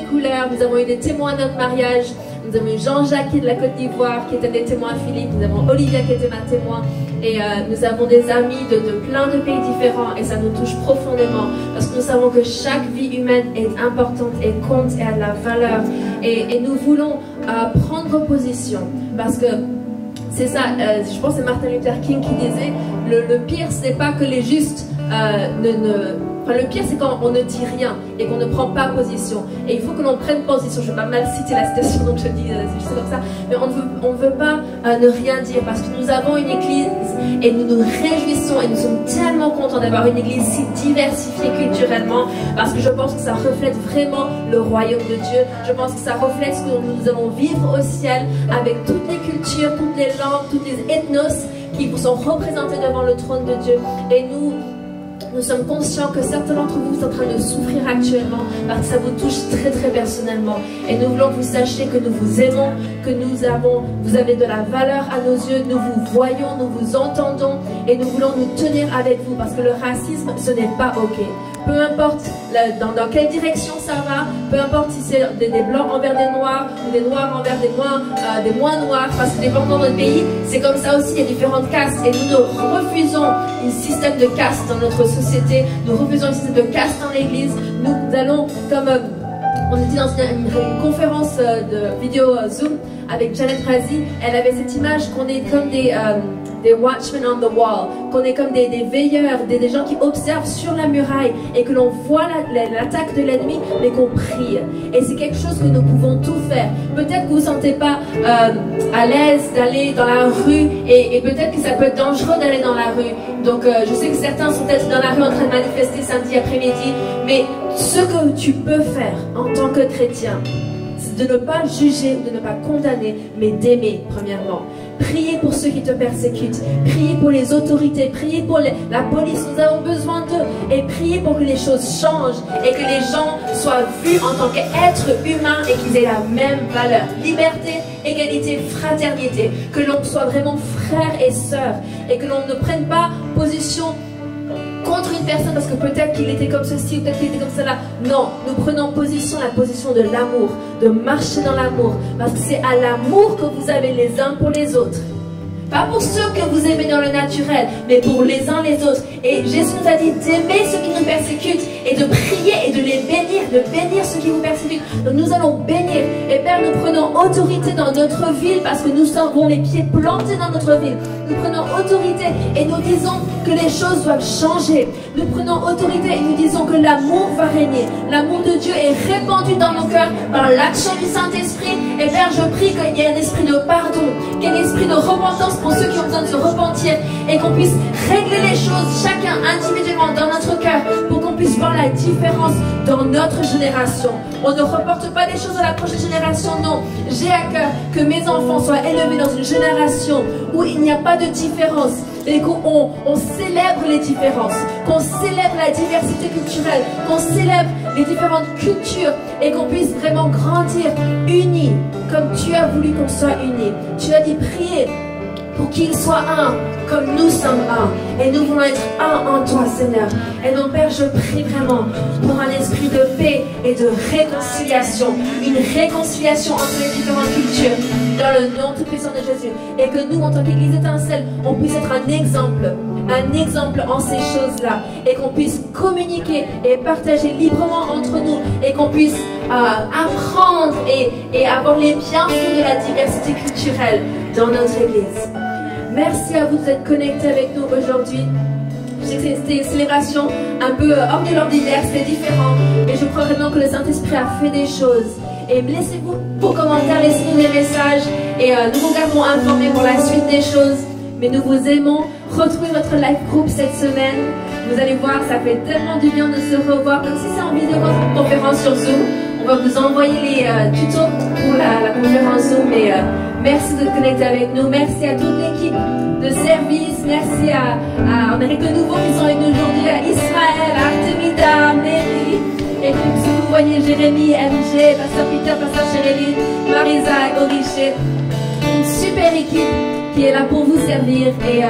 couleurs. Nous avons eu des témoins de notre mariage. Nous avons eu Jean-Jacques qui est de la Côte d'Ivoire, qui était des témoins à Philippe. Nous avons Olivia qui était ma témoin. Et nous avons des amis de plein de pays différents. Et ça nous touche profondément. Parce que nous savons que chaque vie humaine est importante et compte et a de la valeur. Et nous voulons prendre position. Parce que c'est ça, je pense que c'est Martin Luther King qui disait, le pire, ce n'est pas que les justes le pire, c'est quand on ne dit rien et qu'on ne prend pas position. Et il faut que l'on prenne position. Je ne vais pas mal citer la citation, donc je dis c'est juste comme ça. Mais on ne veut pas ne rien dire parce que nous avons une église et nous nous réjouissons et nous sommes tellement contents d'avoir une église si diversifiée culturellement, parce que je pense que ça reflète vraiment le royaume de Dieu. Je pense que ça reflète ce que nous allons vivre au ciel avec toutes les cultures, toutes les langues, toutes les ethnos qui sont représentés devant le trône de Dieu. Et nous sommes conscients que certains d'entre vous sont en train de souffrir actuellement parce que ça vous touche très très personnellement. Et nous voulons que vous sachiez que nous vous aimons, que vous avez de la valeur à nos yeux, nous vous voyons, nous vous entendons et nous voulons nous tenir avec vous parce que le racisme, ce n'est pas ok. Peu importe dans quelle direction ça va, peu importe si c'est des blancs envers des noirs ou des noirs envers des moins noirs, parce que dépendant de notre pays, c'est comme ça aussi, il y a différentes castes et nous refusons un système de caste dans notre société, nous refusons un système de caste dans l'église. Nous allons, comme on était dans une conférence de vidéo Zoom avec Janet Razi, elle avait cette image qu'on est comme des watchmen on the wall, qu'on est comme des veilleurs, des gens qui observent sur la muraille et que l'on voit l'attaque de l'ennemi, mais qu'on prie. Et c'est quelque chose que nous pouvons tout faire. Peut-être que vous ne vous sentez pas à l'aise d'aller dans la rue et peut-être que ça peut être dangereux d'aller dans la rue. Donc je sais que certains sont peut-être dans la rue en train de manifester samedi après-midi, mais ce que tu peux faire en tant que chrétien, de ne pas juger ou de ne pas condamner, mais d'aimer premièrement. Priez pour ceux qui te persécutent, priez pour les autorités, priez pour la police, nous avons besoin d'eux, et priez pour que les choses changent et que les gens soient vus en tant qu'êtres humains et qu'ils aient la même valeur. Liberté, égalité, fraternité, que l'on soit vraiment frères et sœurs et que l'on ne prenne pas position contre une personne parce que peut-être qu'il était comme ceci ou peut-être qu'il était comme cela. Non, nous prenons position, la position de l'amour, de marcher dans l'amour, parce que c'est à l'amour que vous avez les uns pour les autres Pas pour ceux que vous aimez dans le naturel, mais pour les uns les autres. Et Jésus nous a dit d'aimer ceux qui nous persécutent et de prier et de les bénir, de bénir ceux qui vous persécutent. Donc nous allons bénir. Et Père, nous prenons autorité dans notre ville parce que nous avons les pieds plantés dans notre ville. Nous prenons autorité et nous disons que les choses doivent changer. Nous prenons autorité et nous disons que l'amour va régner. L'amour de Dieu est répandu dans nos cœurs par l'action du Saint-Esprit. Et Père, je prie qu'il y ait un esprit de pardon, qu'il y ait un esprit de repentance pour ceux qui ont besoin de se repentir et qu'on puisse régler les choses chacun individuellement dans notre cœur pour qu'on puisse voir la différence dans notre génération. On ne reporte pas des choses à la prochaine génération, non. J'ai à cœur que mes enfants soient élevés dans une génération où il n'y a pas de différence et qu'on célèbre les différences, qu'on célèbre la diversité culturelle, qu'on célèbre les différentes cultures et qu'on puisse vraiment grandir unis comme tu as voulu qu'on soit unis. Tu as dit prier pour qu'ils soient un, comme nous sommes un. Et nous voulons être un en toi, Seigneur. Et donc, Père, je prie vraiment pour un esprit de paix et de réconciliation. Une réconciliation entre les différentes cultures, dans le nom tout-puissant de Jésus. Et que nous, en tant qu'Église étincelle, on puisse être un exemple en ces choses-là. Et qu'on puisse communiquer et partager librement entre nous. Et qu'on puisse apprendre et avoir les bienfaits de la diversité culturelle dans notre Église. Merci à vous d'être connectés avec nous aujourd'hui. Je sais que c'était une célébration un peu hors de l'ordinaire, c'était différent, mais je crois vraiment que le Saint-Esprit a fait des choses. Et laissez-vous vos commentaires, laissez-nous des messages et nous vous gardons informés pour la suite des choses. Mais nous vous aimons. Retrouvez votre live group cette semaine. Vous allez voir, ça fait tellement du bien de se revoir, comme si c'est en vidéoconférence sur Zoom. On va vous envoyer les tutos pour la conférence Zoom. Et merci de connecter avec nous. Merci à toute l'équipe de service. Merci on a quelques nouveaux qui sont avec nous aujourd'hui, à Israël, à Artemida, Mary. Et puis, si vous voyez Jérémy, MG, Pasteur Peter, Pasteur Chéréline, Marisa, Oriché. Une super équipe qui est là pour vous servir. Et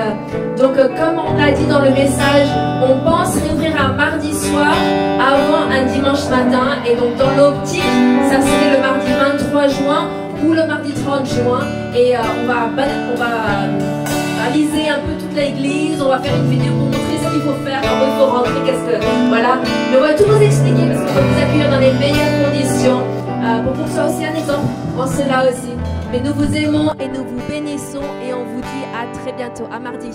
donc, comme on l'a dit dans le message, on pense réouvrir un mardi soir avant un dimanche matin. Et donc, dans l'optique, ça serait le mardi 23 juin ou le mardi 30 juin. Et on va baliser un peu toute l'église. On va faire une vidéo pour montrer ce qu'il faut faire quand il faut rentrer. Voilà. Mais on va tout vous expliquer parce qu'on va vous accueillir dans les meilleures conditions pour que ce soit aussi un exemple en cela aussi. Mais nous vous aimons et nous vous bénissons et on vous dit à très bientôt, à mardi.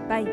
Bye.